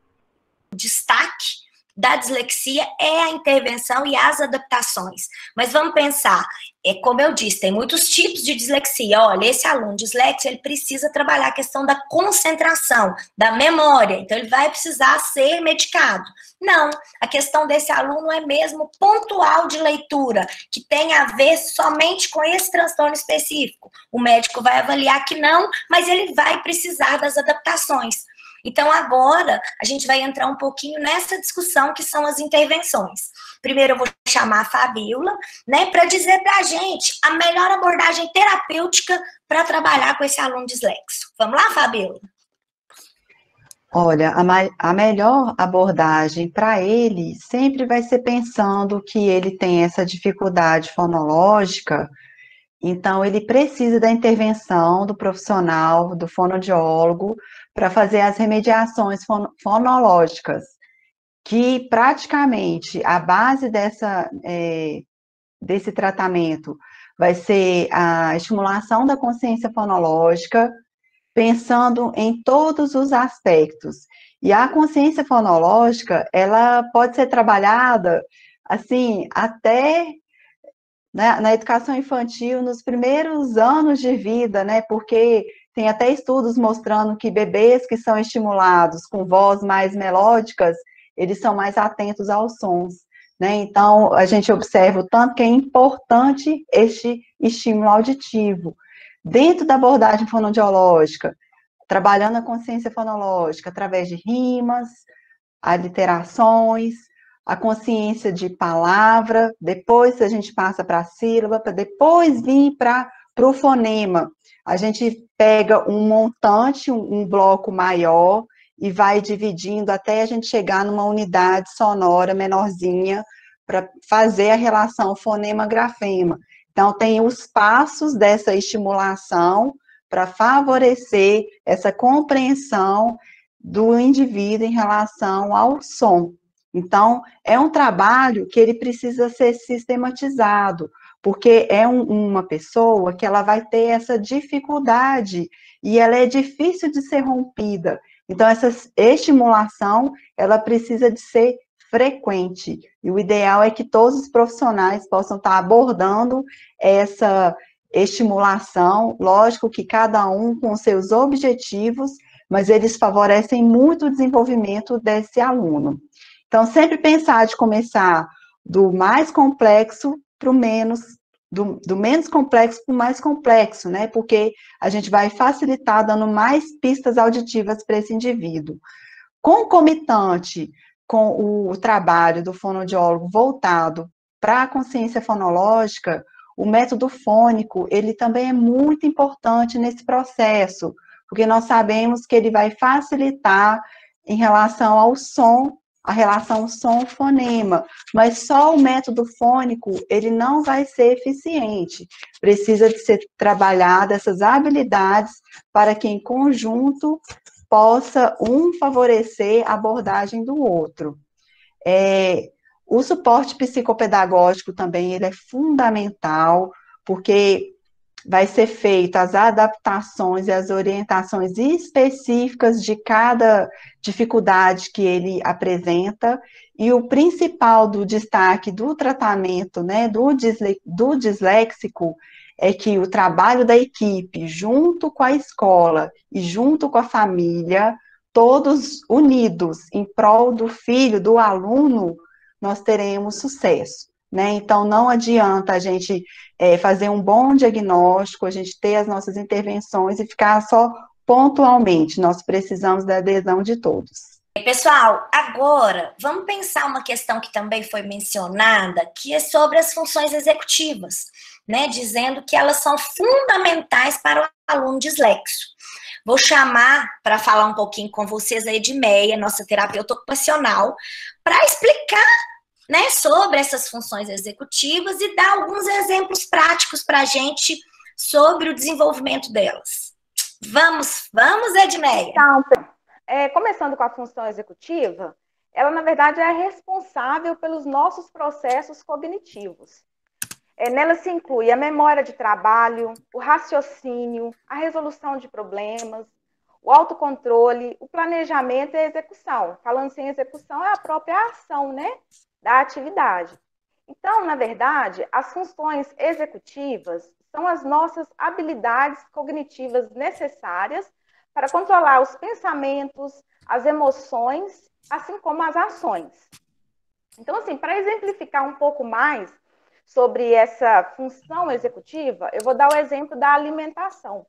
Speaker 3: O destaque da dislexia é a intervenção e as adaptações. Mas vamos pensar, como eu disse, tem muitos tipos de dislexia. Olha, esse aluno dislexo, ele precisa trabalhar a questão da concentração, da memória. Então, ele vai precisar ser medicado. Não, a questão desse aluno é mesmo pontual de leitura, que tem a ver somente com esse transtorno específico. O médico vai avaliar que não, mas ele vai precisar das adaptações. Então, agora, a gente vai entrar um pouquinho nessa discussão que são as intervenções. Primeiro, eu vou chamar a Fabíola, né, para dizer para a gente a melhor abordagem terapêutica para trabalhar com esse aluno dislexo. Vamos lá, Fabíola?
Speaker 4: Olha, a melhor abordagem para ele sempre vai ser pensando que ele tem essa dificuldade fonológica, então ele precisa da intervenção do profissional, do fonoaudiólogo, para fazer as remediações fonológicas, que praticamente a base desse tratamento vai ser a estimulação da consciência fonológica, pensando em todos os aspectos. E a consciência fonológica, ela pode ser trabalhada, assim, até né, na educação infantil, nos primeiros anos de vida, né, porque tem até estudos mostrando que bebês que são estimulados com voz mais melódicas, eles são mais atentos aos sons, né, então a gente observa o tanto que é importante este estímulo auditivo. Dentro da abordagem fonoaudiológica, trabalhando a consciência fonológica através de rimas, aliterações, a consciência de palavra, depois a gente passa para a sílaba, para depois vir para o fonema. A gente pega um montante, um bloco maior, e vai dividindo até a gente chegar numa unidade sonora menorzinha, para fazer a relação fonema-grafema. Então, tem os passos dessa estimulação para favorecer essa compreensão do indivíduo em relação ao som. Então, é um trabalho que ele precisa ser sistematizado, porque é uma pessoa que ela vai ter essa dificuldade e ela é difícil de ser rompida. Então, essa estimulação, ela precisa de ser frequente. E o ideal é que todos os profissionais possam estar abordando essa estimulação, lógico que cada um com seus objetivos, mas eles favorecem muito o desenvolvimento desse aluno. Então, sempre pensar de começar do mais complexo para o menos, do menos complexo para o mais complexo, né? Porque a gente vai facilitar dando mais pistas auditivas para esse indivíduo. Concomitante com o trabalho do fonoaudiólogo voltado para a consciência fonológica, o método fônico, ele também é muito importante nesse processo, porque nós sabemos que ele vai facilitar em relação ao som, a relação som-fonema, mas só o método fônico, ele não vai ser eficiente. Precisa de ser trabalhada essas habilidades para que, em conjunto, possa um favorecer a abordagem do outro. O suporte psicopedagógico também, ele é fundamental, porque vai ser feito as adaptações e as orientações específicas de cada dificuldade que ele apresenta, e o principal do destaque do tratamento, né, do disléxico, é que o trabalho da equipe, junto com a escola e junto com a família, todos unidos em prol do filho, do aluno, nós teremos sucesso. Né? Então, não adianta a gente fazer um bom diagnóstico, a gente ter as nossas intervenções e ficar só pontualmente. Nós precisamos da adesão de todos.
Speaker 3: Pessoal, agora vamos pensar uma questão que também foi mencionada, que é sobre as funções executivas, né? Dizendo que elas são fundamentais para o aluno dislexo. Vou chamar para falar um pouquinho com vocês a Edmeia, nossa terapeuta ocupacional, para explicar, né, sobre essas funções executivas e dar alguns exemplos práticos para a gente sobre o desenvolvimento delas. Vamos, Edmeia?
Speaker 8: Então, começando com a função executiva, ela, na verdade, é responsável pelos nossos processos cognitivos. Nela se inclui a memória de trabalho, o raciocínio, a resolução de problemas, o autocontrole, o planejamento e a execução. Falando sem execução, é a própria ação, né, da atividade. Então, na verdade, as funções executivas são as nossas habilidades cognitivas necessárias para controlar os pensamentos, as emoções, assim como as ações. Então, assim, para exemplificar um pouco mais sobre essa função executiva, eu vou dar o exemplo da alimentação.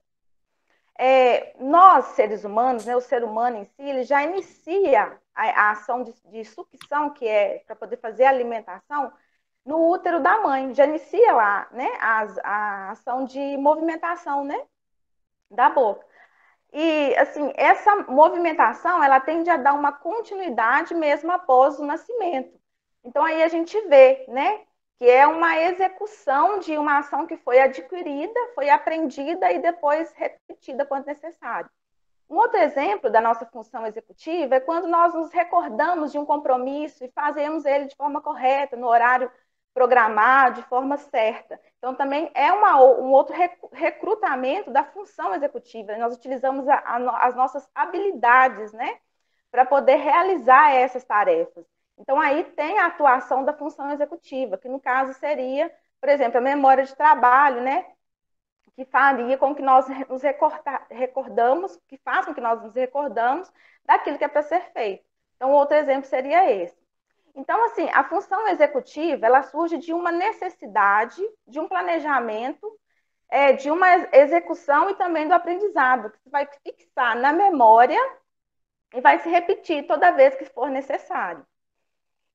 Speaker 8: Nós, seres humanos, né, o ser humano em si, ele já inicia a ação de sucção, que é para poder fazer a alimentação, no útero da mãe. Já inicia lá, né, a ação de movimentação, né, da boca. E, assim, essa movimentação, ela tende a dar uma continuidade mesmo após o nascimento. Então, aí a gente vê, né, que é uma execução de uma ação que foi adquirida, foi aprendida e depois repetida quando necessário. Um outro exemplo da nossa função executiva é quando nós nos recordamos de um compromisso e fazemos ele de forma correta, no horário programado, de forma certa. Então, também é um outro recrutamento da função executiva. Nós utilizamos as nossas habilidades, né, para poder realizar essas tarefas. Então, aí tem a atuação da função executiva, que no caso seria, por exemplo, a memória de trabalho, né, que faria com que nós nos recordamos, que faz com que nós nos recordamos daquilo que é para ser feito. Então, outro exemplo seria esse. Então, assim, a função executiva, ela surge de uma necessidade, de um planejamento, de uma execução e também do aprendizado, que vai fixar na memória e vai se repetir toda vez que for necessário.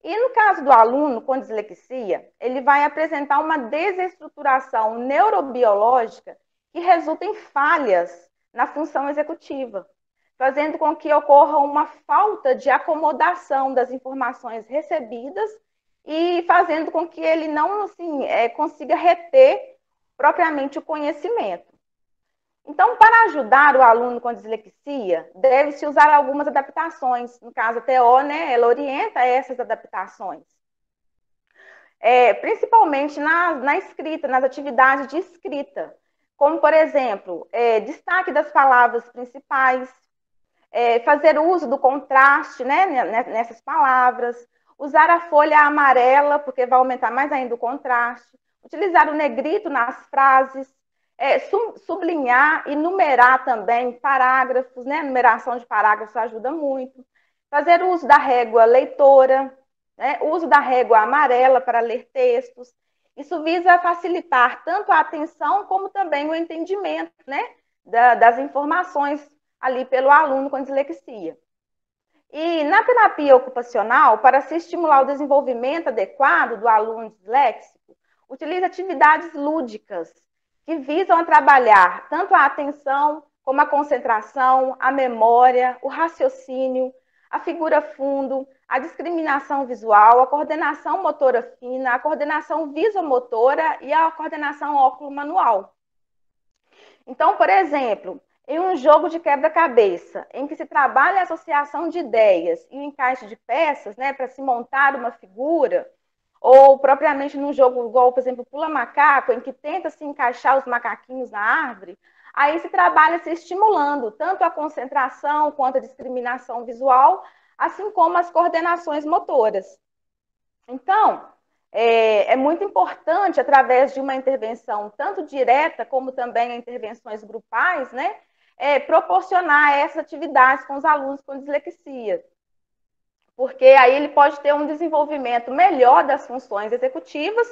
Speaker 8: E no caso do aluno com dislexia, ele vai apresentar uma desestruturação neurobiológica que resulta em falhas na função executiva, fazendo com que ocorra uma falta de acomodação das informações recebidas e fazendo com que ele não assim, consiga reter propriamente o conhecimento. Então, para ajudar o aluno com dislexia, deve-se usar algumas adaptações. No caso, a TO, né, ela orienta essas adaptações. Principalmente na escrita, nas atividades de escrita. Como, por exemplo, destaque das palavras principais, fazer uso do contraste, né, nessas palavras, usar a folha amarela, porque vai aumentar mais ainda o contraste, utilizar o negrito nas frases, sublinhar e numerar também parágrafos, né? Numeração de parágrafos ajuda muito. Fazer uso da régua leitora, né? Uso da régua amarela para ler textos. Isso visa facilitar tanto a atenção como também o entendimento, né? Das informações ali pelo aluno com dislexia. E na terapia ocupacional, para se estimular o desenvolvimento adequado do aluno disléxico, utiliza atividades lúdicas, que visam a trabalhar tanto a atenção, como a concentração, a memória, o raciocínio, a figura fundo, a discriminação visual, a coordenação motora fina, a coordenação visomotora e a coordenação óculo-manual. Então, por exemplo, em um jogo de quebra-cabeça, em que se trabalha a associação de ideias e o encaixe de peças, né, para se montar uma figura, ou propriamente num jogo igual, por exemplo, pula-macaco, em que tenta se encaixar os macaquinhos na árvore, aí se trabalha se estimulando tanto a concentração quanto a discriminação visual, assim como as coordenações motoras. Então, é muito importante, através de uma intervenção tanto direta como também intervenções grupais, né, proporcionar essas atividades com os alunos com dislexia. Porque aí ele pode ter um desenvolvimento melhor das funções executivas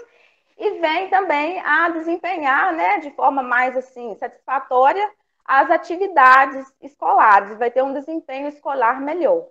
Speaker 8: e vem também a desempenhar, né, de forma mais assim, satisfatória as atividades escolares, vai ter um desempenho escolar melhor.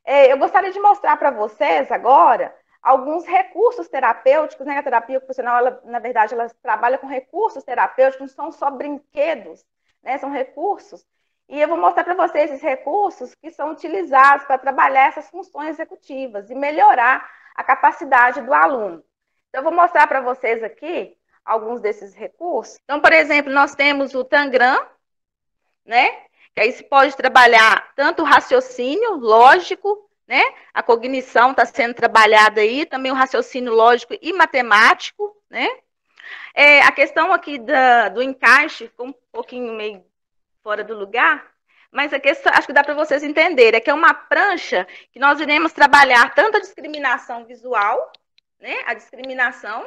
Speaker 8: Eu gostaria de mostrar para vocês agora alguns recursos terapêuticos, né? A terapia ocupacional, ela, na verdade, ela trabalha com recursos terapêuticos, não são só brinquedos, né? São recursos. E eu vou mostrar para vocês esses recursos que são utilizados para trabalhar essas funções executivas e melhorar a capacidade do aluno. Então, eu vou mostrar para vocês aqui alguns desses recursos. Então, por exemplo, nós temos o Tangram, né? Que aí se pode trabalhar tanto o raciocínio lógico, né? A cognição está sendo trabalhada aí, também o raciocínio lógico e matemático, né? A questão aqui do encaixe ficou um pouquinho meio fora do lugar, mas a questão, acho que dá para vocês entenderem, que é uma prancha que nós iremos trabalhar tanto a discriminação visual, né? A discriminação,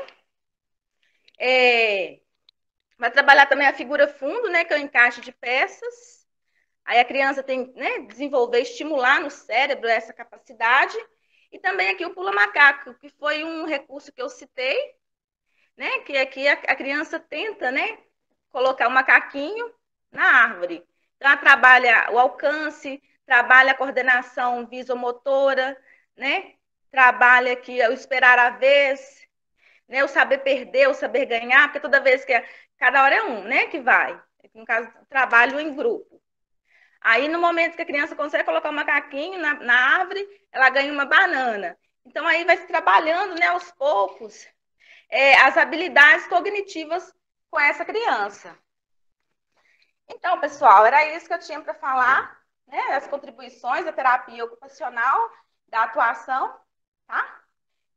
Speaker 8: vai trabalhar também a figura fundo, né? Que é o encaixe de peças. Aí a criança tem, né, desenvolver, estimular no cérebro essa capacidade. E também aqui o pula-macaco, que foi um recurso que eu citei, né, que aqui a criança tenta, né, colocar o macaquinho na árvore. Então, ela trabalha o alcance, trabalha a coordenação visomotora, né, trabalha aqui o esperar a vez, né, o saber perder, o saber ganhar, porque toda vez que cada hora é um, né, que vai. No caso, trabalho em grupo. Aí, no momento que a criança consegue colocar um macaquinho na árvore, ela ganha uma banana. Então, aí vai se trabalhando, né, aos poucos, as habilidades cognitivas com essa criança. Então, pessoal, era isso que eu tinha para falar, né, as contribuições da terapia ocupacional, da atuação, tá?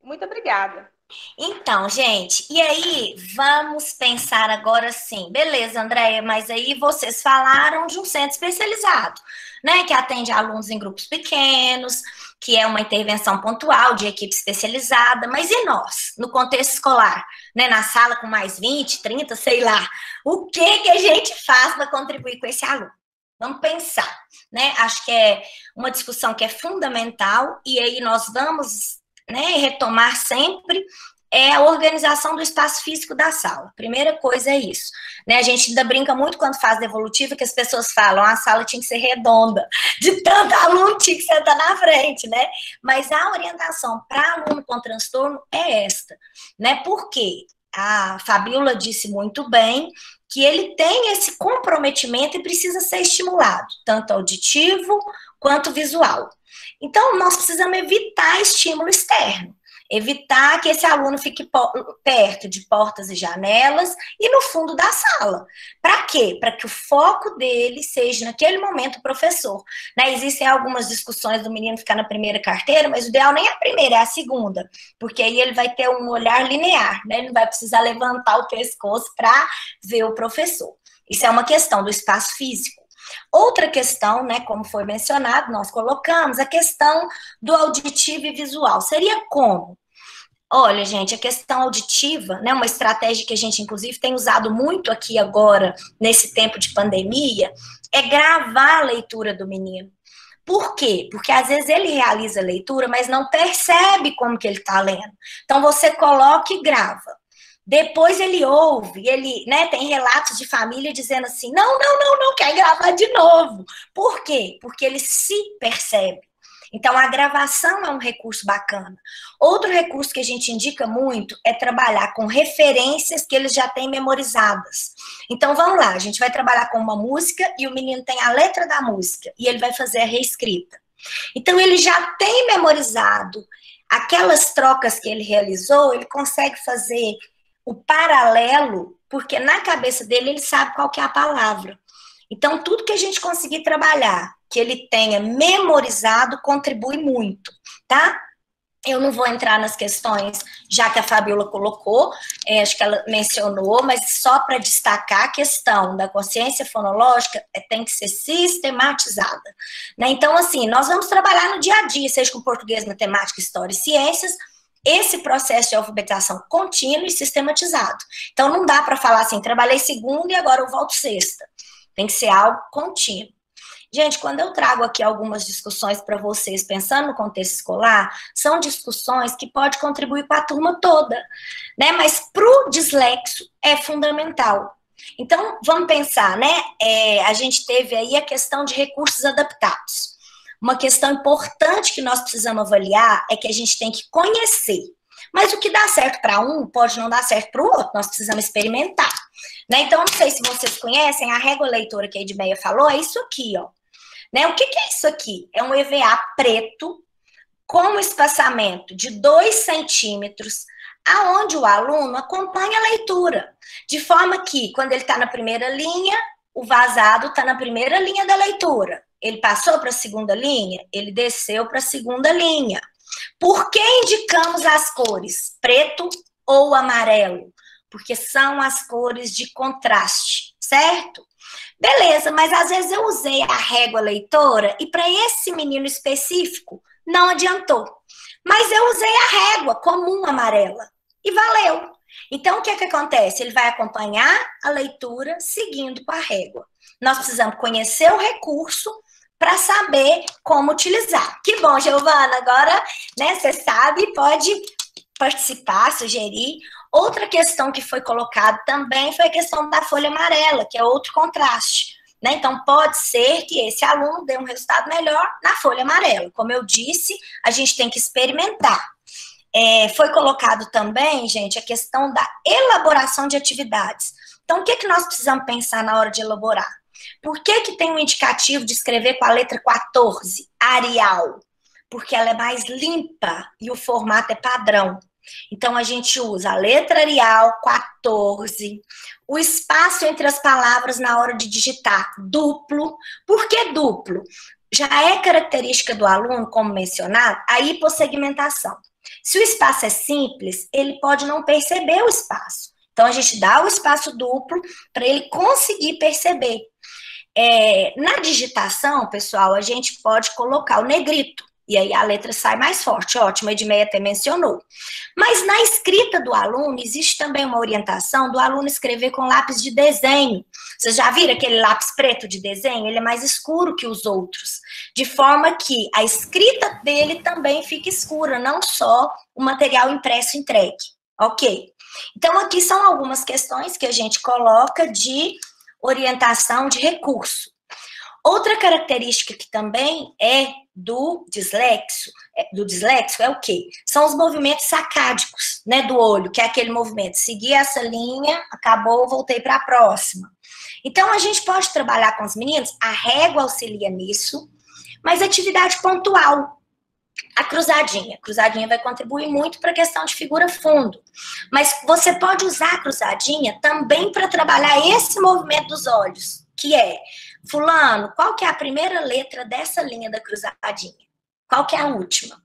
Speaker 8: Muito obrigada.
Speaker 3: Então, gente, e aí vamos pensar agora assim, beleza, Andréia, mas aí vocês falaram de um centro especializado, né, que atende alunos em grupos pequenos, que é uma intervenção pontual de equipe especializada, mas e nós, no contexto escolar, né, na sala com mais 20, 30, sei lá, o que a gente faz para contribuir com esse aluno? Vamos pensar, né, acho que é uma discussão que é fundamental, e aí nós vamos, né, retomar sempre a organização do espaço físico da sala. Primeira coisa é isso. Né? A gente ainda brinca muito quando faz devolutiva que as pessoas falam a sala tinha que ser redonda, de tanto aluno tinha que sentar na frente, né? Mas a orientação para aluno com transtorno é esta, né? Porque a Fabíola disse muito bem que ele tem esse comprometimento e precisa ser estimulado, tanto auditivo quanto visual. Então, nós precisamos evitar estímulo externo, evitar que esse aluno fique perto de portas e janelas e no fundo da sala. Para quê? Para que o foco dele seja, naquele momento, o professor. Né? Existem algumas discussões do menino ficar na primeira carteira, mas o ideal nem é a primeira, é a segunda, porque aí ele vai ter um olhar linear, né? Ele não vai precisar levantar o pescoço para ver o professor. Isso é uma questão do espaço físico. Outra questão, né, como foi mencionado, nós colocamos a questão do auditivo e visual. Seria como? Olha, gente, a questão auditiva, né, uma estratégia que a gente, inclusive, tem usado muito aqui agora, nesse tempo de pandemia, é gravar a leitura do menino. Por quê? Porque às vezes ele realiza a leitura, mas não percebe como que ele está lendo. Então, você coloca e grava. Depois ele ouve, ele, né, tem relatos de família dizendo assim, não, quer gravar de novo. Por quê? Porque ele se percebe. Então, a gravação é um recurso bacana. Outro recurso que a gente indica muito é trabalhar com referências que eles já têm memorizadas. Então, vamos lá, a gente vai trabalhar com uma música e o menino tem a letra da música e ele vai fazer a reescrita. Então, ele já tem memorizado aquelas trocas que ele realizou, ele consegue fazer o paralelo, porque na cabeça dele ele sabe qual que é a palavra. Então, tudo que a gente conseguir trabalhar, que ele tenha memorizado, contribui muito, tá? Eu não vou entrar nas questões, já que a Fabíola colocou, acho que ela mencionou, mas só para destacar a questão da consciência fonológica, tem que ser sistematizada. Né? Então, assim, nós vamos trabalhar no dia a dia, seja com português, matemática, história e ciências, esse processo de alfabetização contínuo e sistematizado. Então, não dá para falar assim, trabalhei segunda e agora eu volto sexta. Tem que ser algo contínuo. Gente, quando eu trago aqui algumas discussões para vocês, pensando no contexto escolar, são discussões que podem contribuir para a turma toda, né? Mas para o dislexo é fundamental. Então, vamos pensar, né? A gente teve aí a questão de recursos adaptados. Uma questão importante que nós precisamos avaliar é que a gente tem que conhecer. Mas o que dá certo para um pode não dar certo para o outro, nós precisamos experimentar. Né? Então, não sei se vocês conhecem, a régua leitora que a Edmeia falou, é isso aqui, ó. Né? O que é isso aqui? É um EVA preto com um espaçamento de 2 centímetros, aonde o aluno acompanha a leitura, de forma que, quando ele está na primeira linha, o vazado está na primeira linha da leitura. Ele passou para a segunda linha, ele desceu para a segunda linha. Por que indicamos as cores preto ou amarelo? Porque são as cores de contraste, certo? Beleza, mas às vezes eu usei a régua leitora e para esse menino específico não adiantou. Mas eu usei a régua comum amarela e valeu. Então, o que acontece? Ele vai acompanhar a leitura seguindo com a régua. Nós precisamos conhecer o recurso para saber como utilizar. Que bom, Giovana, agora, né, você sabe, pode participar, sugerir. Outra questão que foi colocada também foi a questão da folha amarela, que é outro contraste. Né? Então, pode ser que esse aluno dê um resultado melhor na folha amarela. Como eu disse, a gente tem que experimentar. Foi colocado também, gente, a questão da elaboração de atividades. Então, o que nós precisamos pensar na hora de elaborar? Por que que tem um indicativo de escrever com a letra 14, Arial? Porque ela é mais limpa e o formato é padrão. Então, a gente usa a letra Arial 14, o espaço entre as palavras na hora de digitar, duplo. Por que duplo? Já é característica do aluno, como mencionado, a hipossegmentação. Se o espaço é simples, ele pode não perceber o espaço. Então, a gente dá o espaço duplo para ele conseguir perceber. Na digitação, pessoal, a gente pode colocar o negrito. E aí a letra sai mais forte, ótimo, a Edmeia até mencionou. Mas na escrita do aluno, existe também uma orientação do aluno escrever com lápis de desenho. Vocês já viram aquele lápis preto de desenho? Ele é mais escuro que os outros, de forma que a escrita dele também fica escura, não só o material impresso entregue, ok? Então aqui são algumas questões que a gente coloca de orientação de recurso. Outra característica que também é do dislexo é o quê? São os movimentos sacádicos, né, do olho, que é aquele movimento, segui essa linha, acabou, voltei para a próxima. Então, a gente pode trabalhar com os meninos, a régua auxilia nisso, mas atividade pontual. A cruzadinha vai contribuir muito para a questão de figura-fundo, mas você pode usar a cruzadinha também para trabalhar esse movimento dos olhos, que é, fulano, qual que é a primeira letra dessa linha da cruzadinha? Qual que é a última?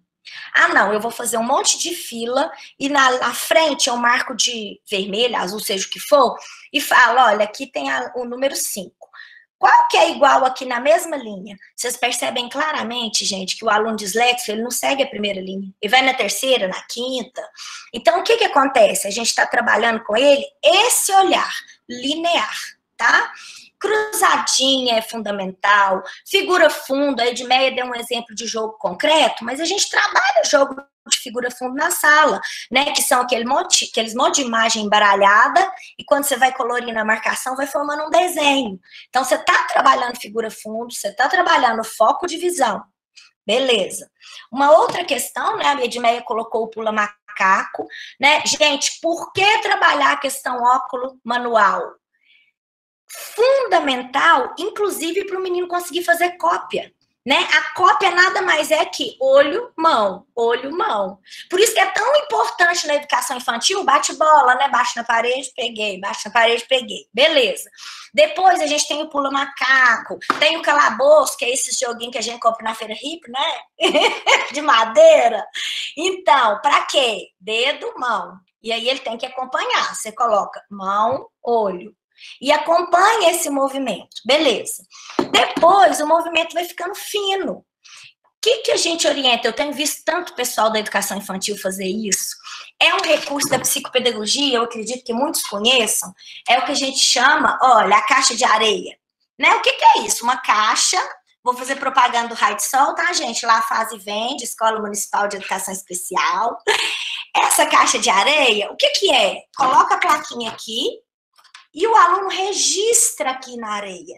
Speaker 3: Ah, não, eu vou fazer um monte de fila e na frente eu marco de vermelho, azul, seja o que for, e falo, olha, aqui tem o número 5. Qual que é igual aqui na mesma linha? Vocês percebem claramente, gente, que o aluno dislexo, ele não segue a primeira linha. Ele vai na terceira, na quinta. Então, o que que acontece? A gente está trabalhando com ele esse olhar linear, tá? Cruzadinha é fundamental, figura fundo, a Edmeia deu um exemplo de jogo concreto, mas a gente trabalha jogo de figura fundo na sala, né, que são aqueles monte de imagem embaralhada, e quando você vai colorindo a marcação, vai formando um desenho. Então, você está trabalhando figura fundo, você está trabalhando foco de visão, beleza. Uma outra questão, né, a Edmeia colocou o pula macaco, né, gente, por que trabalhar a questão óculo manual? Fundamental, inclusive para o menino conseguir fazer cópia, né? A cópia nada mais é que olho, mão, olho, mão. Por isso que é tão importante na educação infantil, bate-bola, né? Bate na parede, peguei, bate na parede, peguei. Beleza. Depois a gente tem o pula-macaco, tem o calabouço, que é esse joguinho que a gente compra na feira hippie, né? De madeira. Então, para quê? Dedo, mão. E aí ele tem que acompanhar. Você coloca mão, olho. E acompanha esse movimento, beleza. Depois, o movimento vai ficando fino. O que a gente orienta? Eu tenho visto tanto pessoal da educação infantil fazer isso. É um recurso da psicopedagogia, eu acredito que muitos conheçam. É o que a gente chama, olha, a caixa de areia. Né? O que é isso? Uma caixa, vou fazer propaganda do Raio de Sol, tá, gente? Lá faz e vende, Escola Municipal de Educação Especial. Essa caixa de areia, o que é? Coloca a plaquinha aqui, e o aluno registra aqui na areia.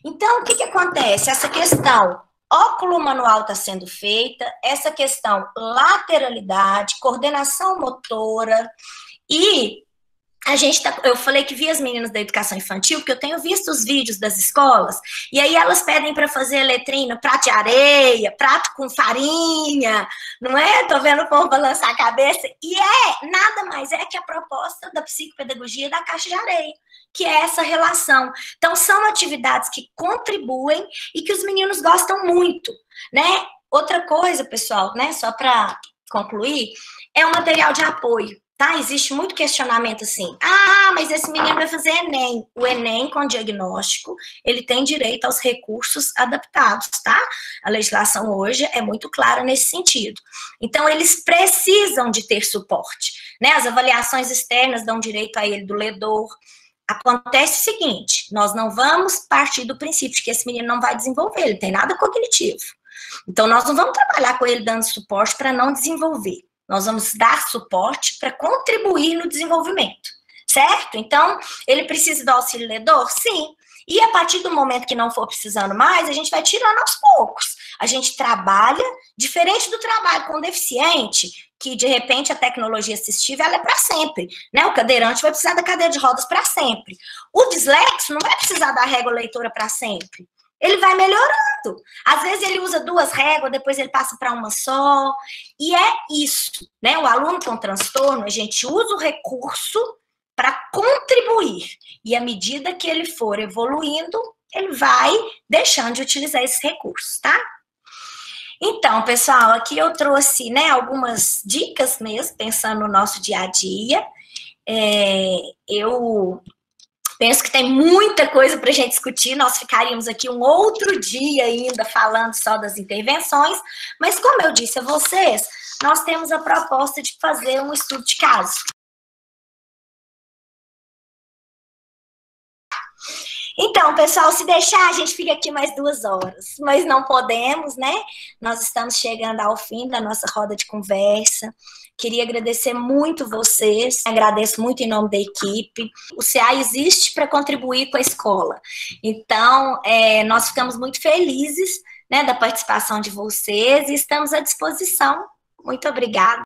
Speaker 3: Então, o que acontece? Essa questão óculo manual está sendo feita, essa questão lateralidade, coordenação motora, e a gente eu falei que vi as meninas da educação infantil, porque eu tenho visto os vídeos das escolas, e aí elas pedem para fazer letrinha no prato de areia, prato com farinha, não é? Tô vendo o povo balançar a cabeça, e nada mais é que a proposta da psicopedagogia da caixa de areia, que é essa relação. Então, são atividades que contribuem e que os meninos gostam muito, né? Outra coisa, pessoal, né, só para concluir, é o material de apoio. Tá? Existe muito questionamento assim, mas esse menino vai fazer Enem. O Enem, com diagnóstico, ele tem direito aos recursos adaptados, tá? A legislação hoje é muito clara nesse sentido. Então, eles precisam de ter suporte, né? As avaliações externas dão direito a ele do ledor. Acontece o seguinte, nós não vamos partir do princípio de que esse menino não vai desenvolver, ele tem nada cognitivo. Então, nós não vamos trabalhar com ele dando suporte para não desenvolver. Nós vamos dar suporte para contribuir no desenvolvimento, certo? Então, ele precisa do auxílio ledor? Sim. E a partir do momento que não for precisando mais, a gente vai tirando aos poucos. A gente trabalha, diferente do trabalho com deficiente, que de repente a tecnologia assistiva ela é para sempre, né? O cadeirante vai precisar da cadeira de rodas para sempre. O dislexo não vai precisar da régua leitora para sempre. Ele vai melhorando. Às vezes ele usa 2 réguas, depois ele passa para uma só. E é isso, né? O aluno com transtorno, a gente usa o recurso para contribuir. E à medida que ele for evoluindo, ele vai deixando de utilizar esses recursos, tá? Então, pessoal, aqui eu trouxe, né, algumas dicas mesmo, pensando no nosso dia a dia. Eu penso que tem muita coisa para a gente discutir, nós ficaríamos aqui um outro dia ainda falando só das intervenções, mas como eu disse a vocês, nós temos a proposta de fazer um estudo de caso. Então, pessoal, se deixar, a gente fica aqui mais 2 horas, mas não podemos, né? Nós estamos chegando ao fim da nossa roda de conversa. Queria agradecer muito vocês, agradeço muito em nome da equipe. O CA existe para contribuir com a escola. Então, nós ficamos muito felizes, né, da participação de vocês e estamos à disposição. Muito obrigada.